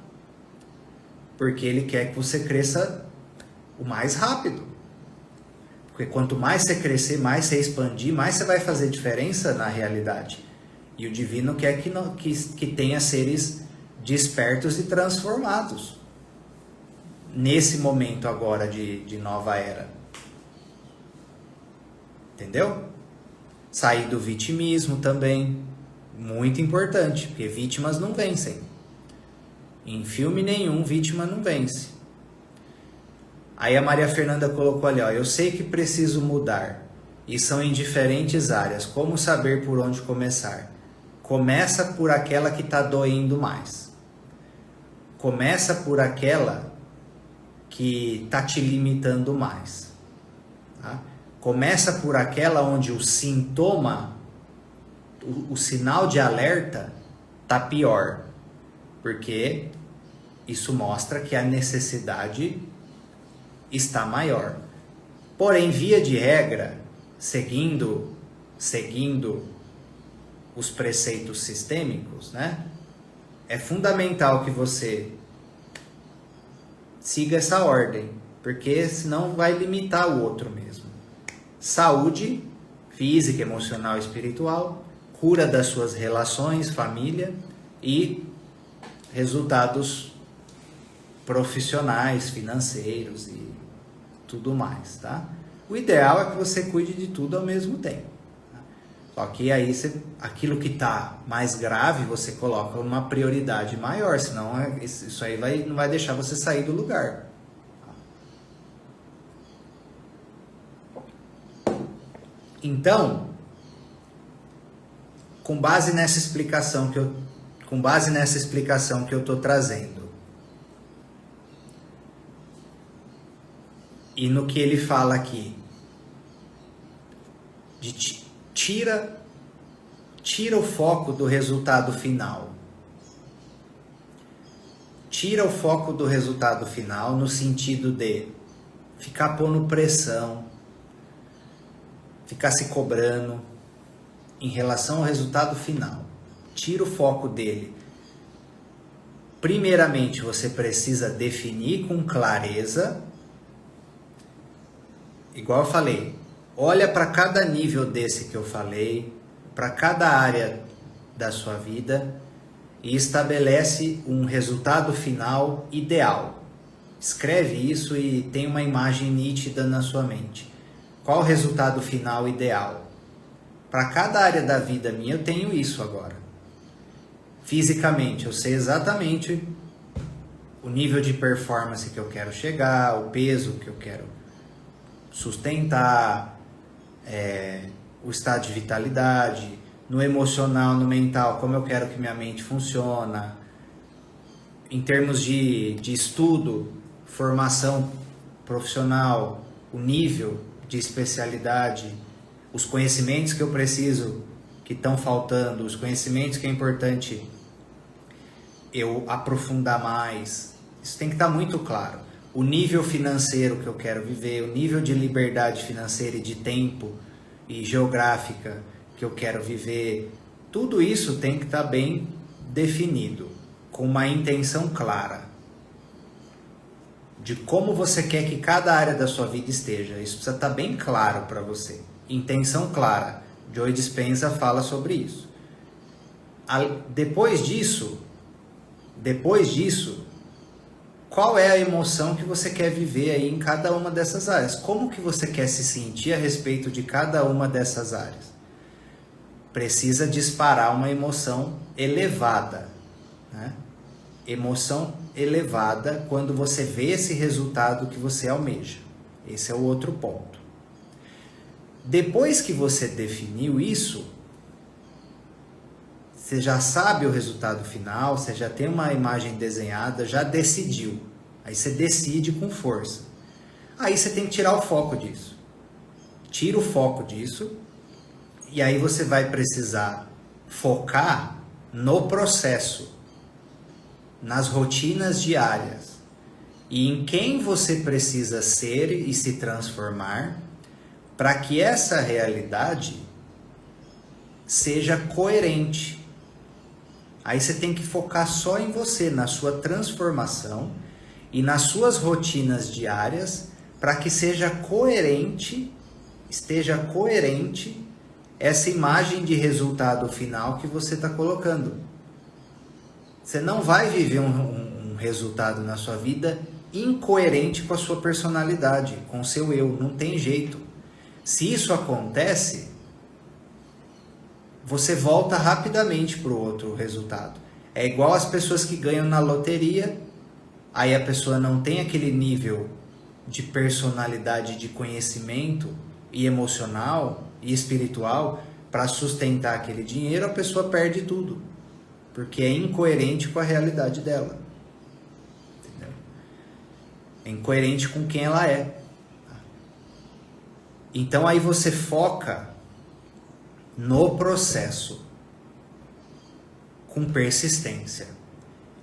porque ele quer que você cresça o mais rápido. Porque quanto mais você crescer, mais você expandir, mais você vai fazer diferença na realidade. E o divino quer que tenha seres despertos e transformados nesse momento agora de nova era. Entendeu? Sair do vitimismo também, muito importante, porque vítimas não vencem. Em filme nenhum, vítima não vence. Aí a Maria Fernanda colocou ali, ó: eu sei que preciso mudar, e são em diferentes áreas, como saber por onde começar? Começa por aquela que está doendo mais. Começa por aquela que está te limitando mais. Tá? Começa por aquela onde o sintoma, o sinal de alerta está pior, porque isso mostra que a necessidade está maior. Porém, via de regra, seguindo os preceitos sistêmicos, né? É fundamental que você siga essa ordem, porque senão vai limitar o outro mesmo. saúde física, emocional e espiritual, cura das suas relações, família e resultados profissionais, financeiros e tudo mais, tá? O ideal é que você cuide de tudo ao mesmo tempo. Tá? Só que aí aquilo que está mais grave você coloca uma prioridade maior, senão isso aí não vai deixar você sair do lugar. Então, com base nessa explicação que eu estou trazendo e no que ele fala aqui, tira o foco do resultado final. Tira o foco do resultado final no sentido de ficar pondo pressão, ficar se cobrando em relação ao resultado final. Tira o foco dele. Primeiramente, você precisa definir com clareza. Igual eu falei, olha para cada nível desse que eu falei, para cada área da sua vida e estabelece um resultado final ideal. Escreve isso e tem uma imagem nítida na sua mente. Qual o resultado final ideal? Para cada área da vida minha eu tenho isso agora. Fisicamente, eu sei exatamente o nível de performance que eu quero chegar, o peso que eu quero sustentar, o estado de vitalidade, no emocional, no mental, como eu quero que minha mente funciona, em termos de estudo, formação profissional, o nível de especialidade, os conhecimentos que eu preciso, que estão faltando, os conhecimentos que é importante eu aprofundar mais, isso tem que estar muito claro. O nível financeiro que eu quero viver, o nível de liberdade financeira e de tempo e geográfica que eu quero viver, tudo isso tem que estar bem definido, com uma intenção clara de como você quer que cada área da sua vida esteja. Isso precisa estar bem claro para você. Intenção clara. Joe Dispenza fala sobre isso. Depois disso, qual é a emoção que você quer viver aí em cada uma dessas áreas? Como que você quer se sentir a respeito de cada uma dessas áreas? Precisa disparar uma emoção elevada, né? Emoção elevada quando você vê esse resultado que você almeja. Esse é o outro ponto. Depois que você definiu isso, você já sabe o resultado final, você já tem uma imagem desenhada, já decidiu. Aí você decide com força. Aí você tem que tirar o foco disso. Tira o foco disso e aí você vai precisar focar no processo, nas rotinas diárias e em quem você precisa ser e se transformar para que essa realidade seja coerente. Aí você tem que focar só em você, na sua transformação e nas suas rotinas diárias para que esteja coerente essa imagem de resultado final que você está colocando. Você não vai viver um resultado na sua vida incoerente com a sua personalidade, com o seu eu, não tem jeito. Se isso acontece, você volta rapidamente para o outro resultado. É igual as pessoas que ganham na loteria, aí a pessoa não tem aquele nível de personalidade, de conhecimento e emocional e espiritual para sustentar aquele dinheiro, a pessoa perde tudo, porque é incoerente com a realidade dela. Entendeu? É incoerente com quem ela é. Então aí você foca no processo com persistência.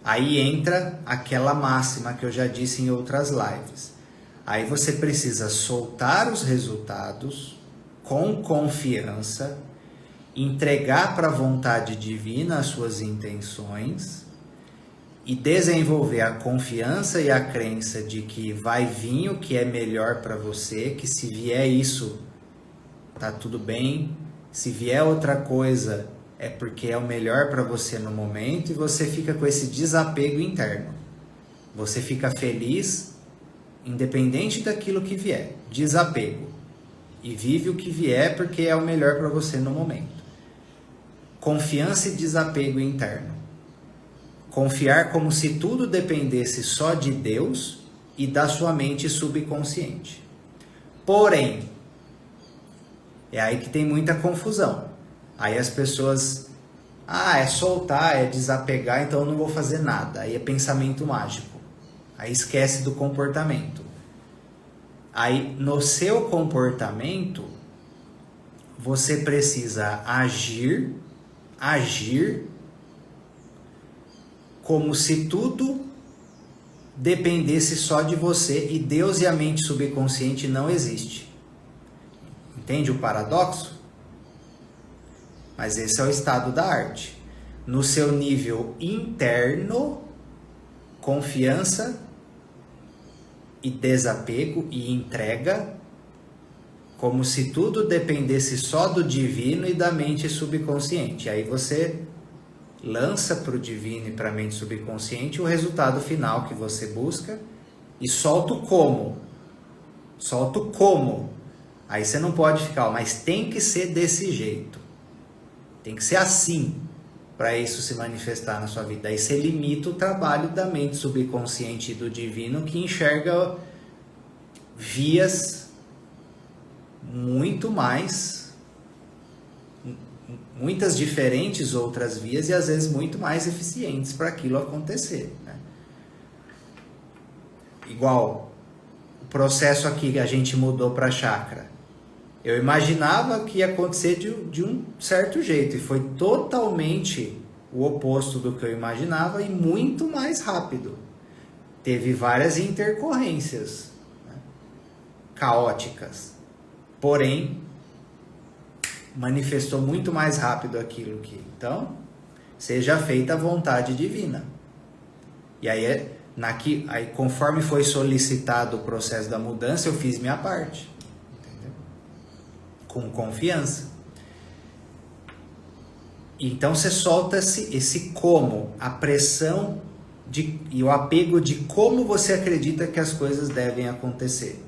Aí entra aquela máxima que eu já disse em outras lives. Aí você precisa soltar os resultados com confiança, entregar para a vontade divina as suas intenções e desenvolver a confiança e a crença de que vai vir o que é melhor para você, que se vier isso, tá tudo bem. Se vier outra coisa, é porque é o melhor para você no momento e você fica com esse desapego interno. Você fica feliz, independente daquilo que vier, desapego. E vive o que vier porque é o melhor para você no momento. Confiança e desapego interno. Confiar como se tudo dependesse só de Deus e da sua mente subconsciente. Porém, é aí que tem muita confusão. Aí as pessoas, é soltar, é desapegar, então eu não vou fazer nada. Aí é pensamento mágico. Aí esquece do comportamento. Aí no seu comportamento, você precisa agir como se tudo dependesse só de você e Deus e a mente subconsciente não existe. Entende o paradoxo? Mas esse é o estado da arte. No seu nível interno, confiança e desapego e entrega, como se tudo dependesse só do divino e da mente subconsciente. Aí você lança para o divino e para a mente subconsciente o resultado final que você busca e solta o como. Solta o como. Aí você não pode ficar, mas tem que ser desse jeito. Tem que ser assim para isso se manifestar na sua vida. Aí você limita o trabalho da mente subconsciente e do divino que enxerga vias muitas diferentes outras vias e às vezes muito mais eficientes para aquilo acontecer, né? Igual o processo aqui que a gente mudou para chakra. Eu imaginava que ia acontecer de um certo jeito e foi totalmente o oposto do que eu imaginava e muito mais rápido. Teve várias intercorrências, né, caóticas, porém manifestou muito mais rápido aquilo que... Então, seja feita a vontade divina. E aí, aí conforme foi solicitado o processo da mudança, eu fiz minha parte. Com confiança. Então você solta esse como, a pressão e o apego de como você acredita que as coisas devem acontecer.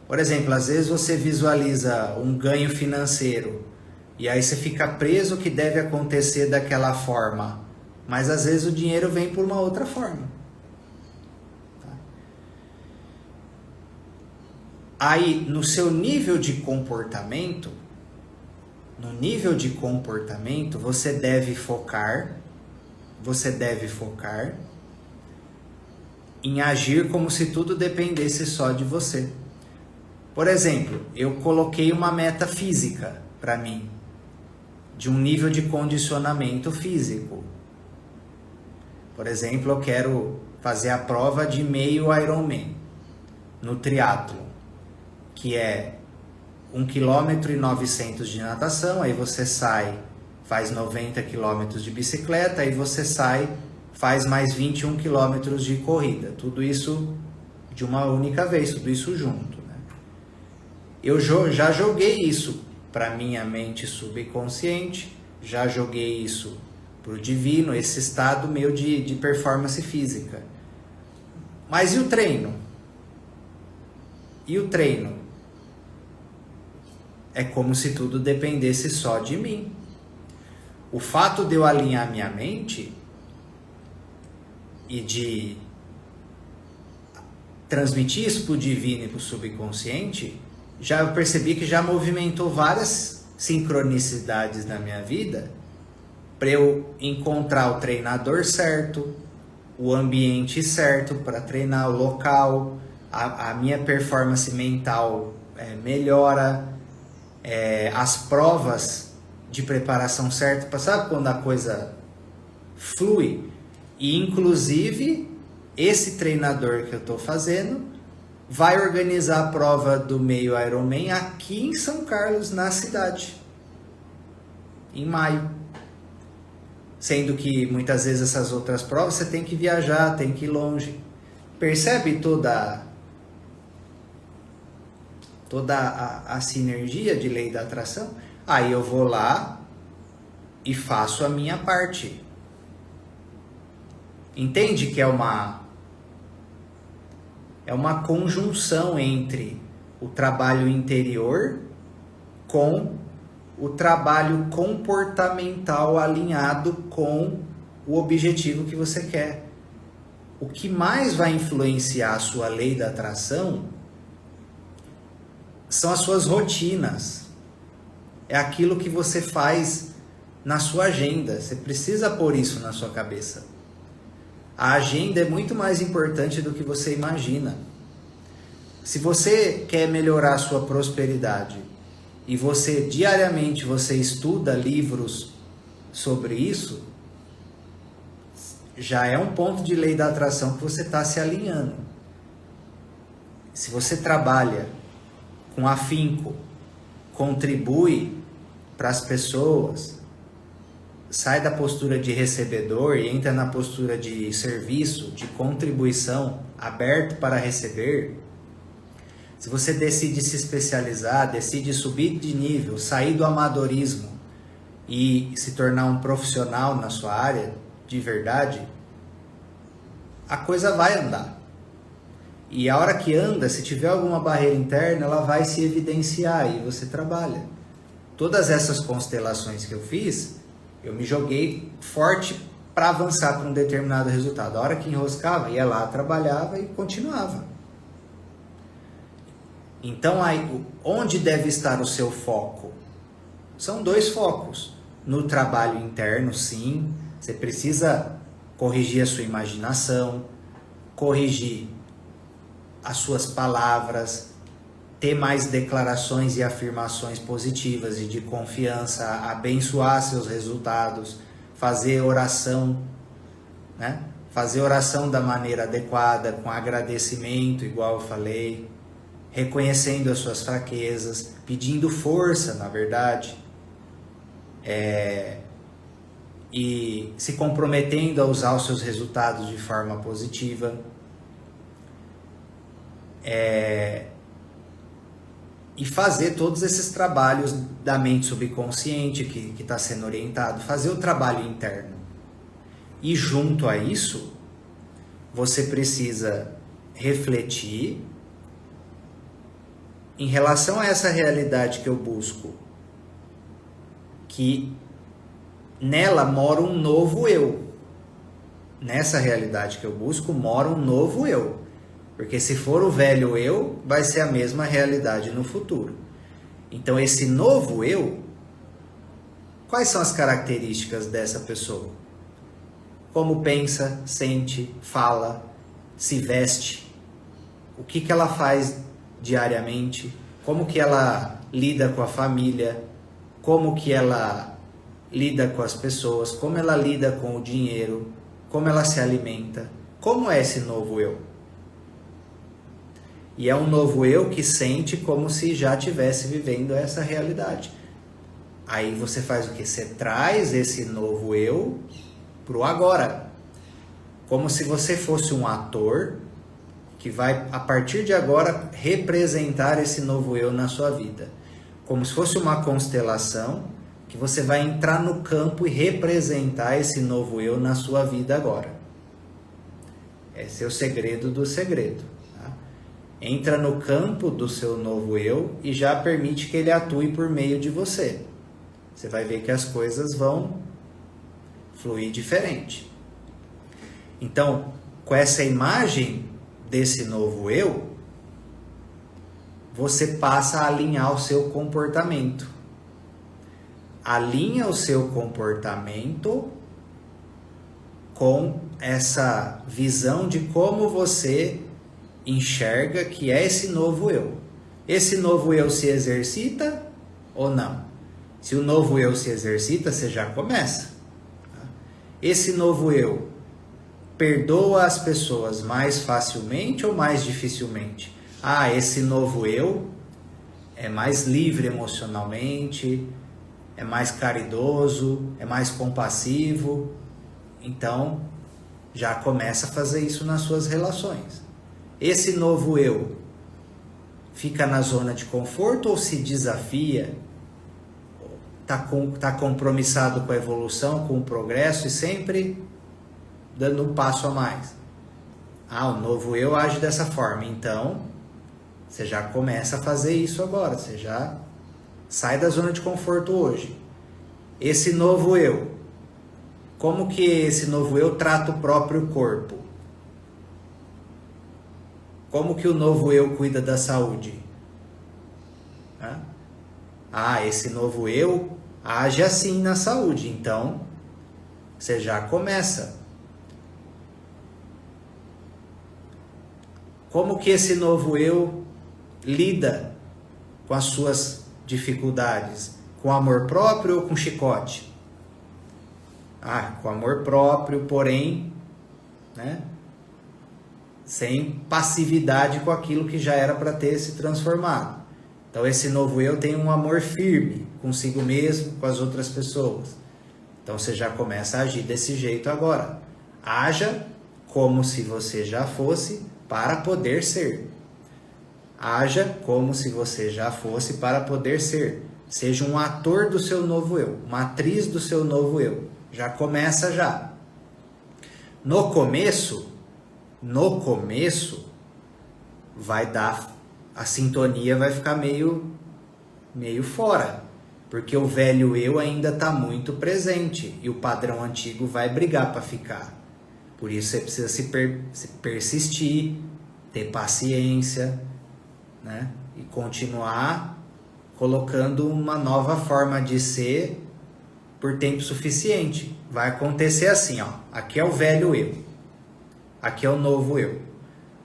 Por exemplo, às vezes você visualiza um ganho financeiro e aí você fica preso que deve acontecer daquela forma, mas às vezes o dinheiro vem por uma outra forma. Aí, no seu nível de comportamento, você deve focar em agir como se tudo dependesse só de você. Por exemplo, eu coloquei uma meta física para mim, de um nível de condicionamento físico. Por exemplo, eu quero fazer a prova de meio Ironman no triatlo, que é 1,9 km de natação, aí você sai, faz 90 km de bicicleta, aí você sai, faz mais 21 km de corrida. Tudo isso de uma única vez, tudo isso junto, né? Eu já joguei isso para minha mente subconsciente, já joguei isso para o divino, esse estado meu de performance física. Mas e o treino? E o treino? É como se tudo dependesse só de mim. O fato de eu alinhar minha mente e de transmitir isso para o divino e para o subconsciente, eu percebi que já movimentou várias sincronicidades na minha vida para eu encontrar o treinador certo, o ambiente certo para treinar, o local, a minha performance mental melhora, as provas de preparação certa, sabe quando a coisa flui? E inclusive esse treinador que eu estou fazendo vai organizar a prova do meio Ironman aqui em São Carlos, na cidade, em maio. Sendo que muitas vezes essas outras provas você tem que viajar, tem que ir longe. Percebe toda toda a sinergia de lei da atração, aí eu vou lá e faço a minha parte. Entende que é uma conjunção entre o trabalho interior com o trabalho comportamental alinhado com o objetivo que você quer. O que mais vai influenciar a sua lei da atração são as suas rotinas. É aquilo que você faz na sua agenda. Você precisa pôr isso na sua cabeça. A agenda é muito mais importante do que você imagina. Se você quer melhorar a sua prosperidade e diariamente você estuda livros sobre isso, já é um ponto de lei da atração que você está se alinhando. Se você trabalha com afinco, contribui para as pessoas, sai da postura de recebedor e entra na postura de serviço, de contribuição, aberto para receber. Se você decide se especializar, decide subir de nível, sair do amadorismo e se tornar um profissional na sua área, de verdade, a coisa vai andar. E a hora que anda, se tiver alguma barreira interna, ela vai se evidenciar e você trabalha. Todas essas constelações que eu fiz, eu me joguei forte para avançar para um determinado resultado. A hora que enroscava, ia lá, trabalhava e continuava. Então, aí, onde deve estar o seu foco? São 2 focos. No trabalho interno, sim, você precisa corrigir a sua imaginação, corrigir as suas palavras, ter mais declarações e afirmações positivas e de confiança, abençoar seus resultados, fazer oração, né? Fazer oração da maneira adequada, com agradecimento, igual eu falei, reconhecendo as suas fraquezas, pedindo força, na verdade, e se comprometendo a usar os seus resultados de forma positiva. E fazer todos esses trabalhos da mente subconsciente que está sendo orientado, fazer o trabalho interno. E junto a isso, você precisa refletir em relação a essa realidade que eu busco, que nela mora um novo eu. Nessa realidade que eu busco mora um novo eu. Porque se for o velho eu, vai ser a mesma realidade no futuro. Então esse novo eu, quais são as características dessa pessoa? Como pensa, sente, fala, se veste, o que ela faz diariamente, como que ela lida com a família, como que ela lida com as pessoas, como ela lida com o dinheiro, como ela se alimenta, como é esse novo eu? E é um novo eu que sente como se já estivesse vivendo essa realidade. Aí você faz o quê? Você traz esse novo eu pro agora. Como se você fosse um ator que vai, a partir de agora, representar esse novo eu na sua vida. Como se fosse uma constelação que você vai entrar no campo e representar esse novo eu na sua vida agora. Esse é o segredo do segredo. Entra no campo do seu novo eu e já permite que ele atue por meio de você. Você vai ver que as coisas vão fluir diferente. Então, com essa imagem desse novo eu, você passa a alinhar o seu comportamento. Alinha o seu comportamento com essa visão de como você enxerga que é esse novo eu. Esse novo eu se exercita ou não? Se o novo eu se exercita, você já começa. Esse novo eu perdoa as pessoas mais facilmente ou mais dificilmente? Esse novo eu é mais livre emocionalmente, é mais caridoso, é mais compassivo. Então, já começa a fazer isso nas suas relações. Esse novo eu fica na zona de conforto ou se desafia, tá compromissado com a evolução, com o progresso e sempre dando um passo a mais. O novo eu age dessa forma, então você já começa a fazer isso agora, você já sai da zona de conforto hoje. Esse novo eu, como que esse novo eu trata o próprio corpo? Como que o novo eu cuida da saúde? Esse novo eu age assim na saúde, então você já começa. Como que esse novo eu lida com as suas dificuldades? Com amor próprio ou com chicote? Com amor próprio, porém, sem passividade com aquilo que já era para ter se transformado. Então esse novo eu tem um amor firme consigo mesmo, com as outras pessoas. Então você já começa a agir desse jeito agora. Haja como se você já fosse para poder ser. Haja como se você já fosse para poder ser. Seja um ator do seu novo eu, uma atriz do seu novo eu. Já começa já. No começo vai dar, a sintonia vai ficar meio fora, porque o velho eu ainda está muito presente e o padrão antigo vai brigar para ficar. Por isso você precisa se persistir, ter paciência, e continuar colocando uma nova forma de ser por tempo suficiente. Vai acontecer assim, aqui é o velho eu, aqui é o novo eu.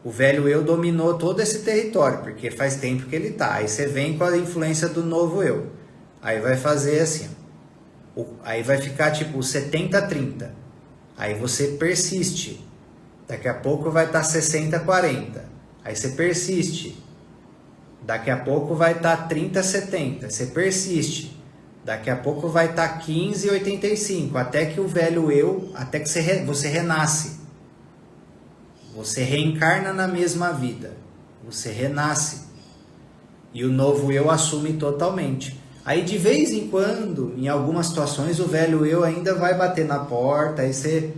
O velho eu dominou todo esse território, porque faz tempo que ele tá. Aí você vem com a influência do novo eu. Aí vai fazer assim, aí vai ficar tipo 70-30. Aí você persiste. Daqui a pouco vai estar 60-40. Aí você persiste. Daqui a pouco vai estar 30-70. Você persiste. Daqui a pouco vai estar 15-85. Até que o velho eu, até que você renasce. Você reencarna na mesma vida. Você renasce. E o novo eu assume totalmente. Aí de vez em quando, em algumas situações, o velho eu ainda vai bater na porta. Aí você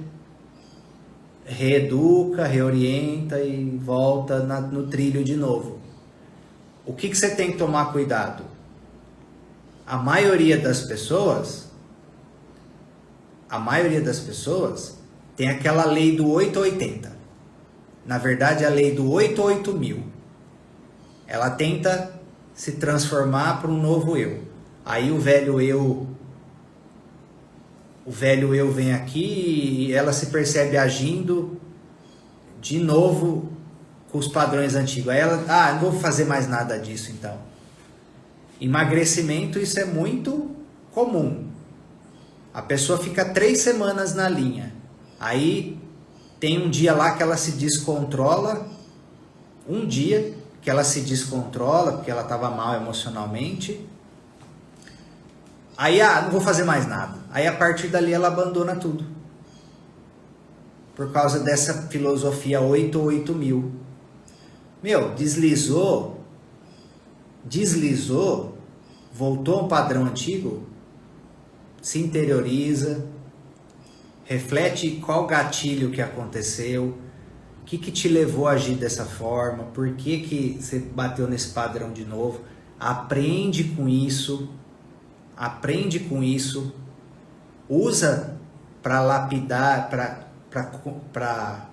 reeduca, reorienta e volta no trilho de novo. O que você tem que tomar cuidado? A maioria das pessoas tem aquela lei do 880. Na verdade, a lei do 88000. Ela tenta se transformar para um novo eu. Aí o velho eu vem aqui e ela se percebe agindo de novo com os padrões antigos. Aí ela, não vou fazer mais nada disso então. Emagrecimento, isso é muito comum. A pessoa fica 3 semanas na linha. Aí tem um dia lá que ela se descontrola. Um dia que ela se descontrola porque ela estava mal emocionalmente. Aí, não vou fazer mais nada. Aí a partir dali ela abandona tudo. Por causa dessa filosofia 88000. Deslizou, voltou a um padrão antigo, se interioriza, reflete qual gatilho que aconteceu, o que te levou a agir dessa forma, por que você bateu nesse padrão de novo, aprende com isso, usa para lapidar, para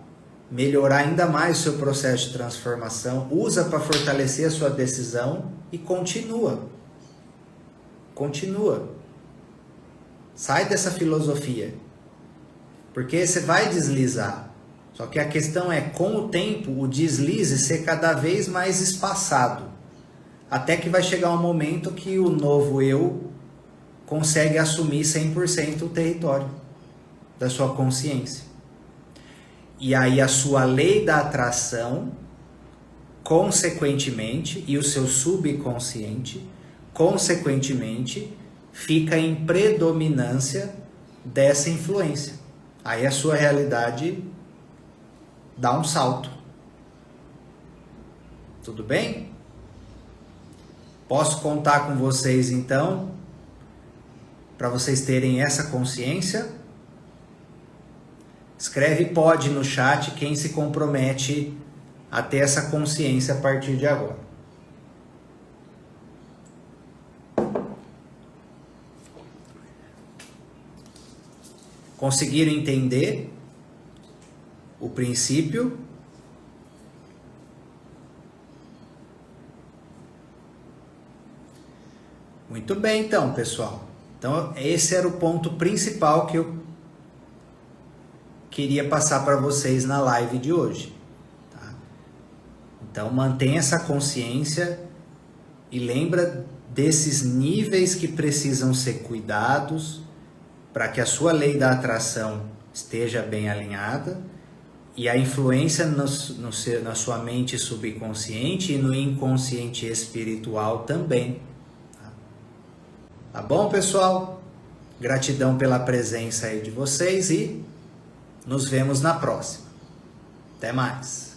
melhorar ainda mais o seu processo de transformação, usa para fortalecer a sua decisão e continua. Sai dessa filosofia, porque você vai deslizar. Só que a questão é, com o tempo, o deslize ser cada vez mais espaçado, até que vai chegar um momento que o novo eu consegue assumir 100% o território da sua consciência. E aí a sua lei da atração, consequentemente, e o seu subconsciente, consequentemente, fica em predominância dessa influência. Aí a sua realidade dá um salto. Tudo bem? Posso contar com vocês então, para vocês terem essa consciência? Escreve pode no chat quem se compromete a ter essa consciência a partir de agora. Conseguiram entender o princípio? Muito bem, então, pessoal. Então, esse era o ponto principal que eu queria passar para vocês na live de hoje. Tá? Então, mantenha essa consciência e lembra desses níveis que precisam ser cuidados para que a sua lei da atração esteja bem alinhada e a influência na sua mente subconsciente e no inconsciente espiritual também. Tá bom, pessoal? Gratidão pela presença aí de vocês e nos vemos na próxima. Até mais!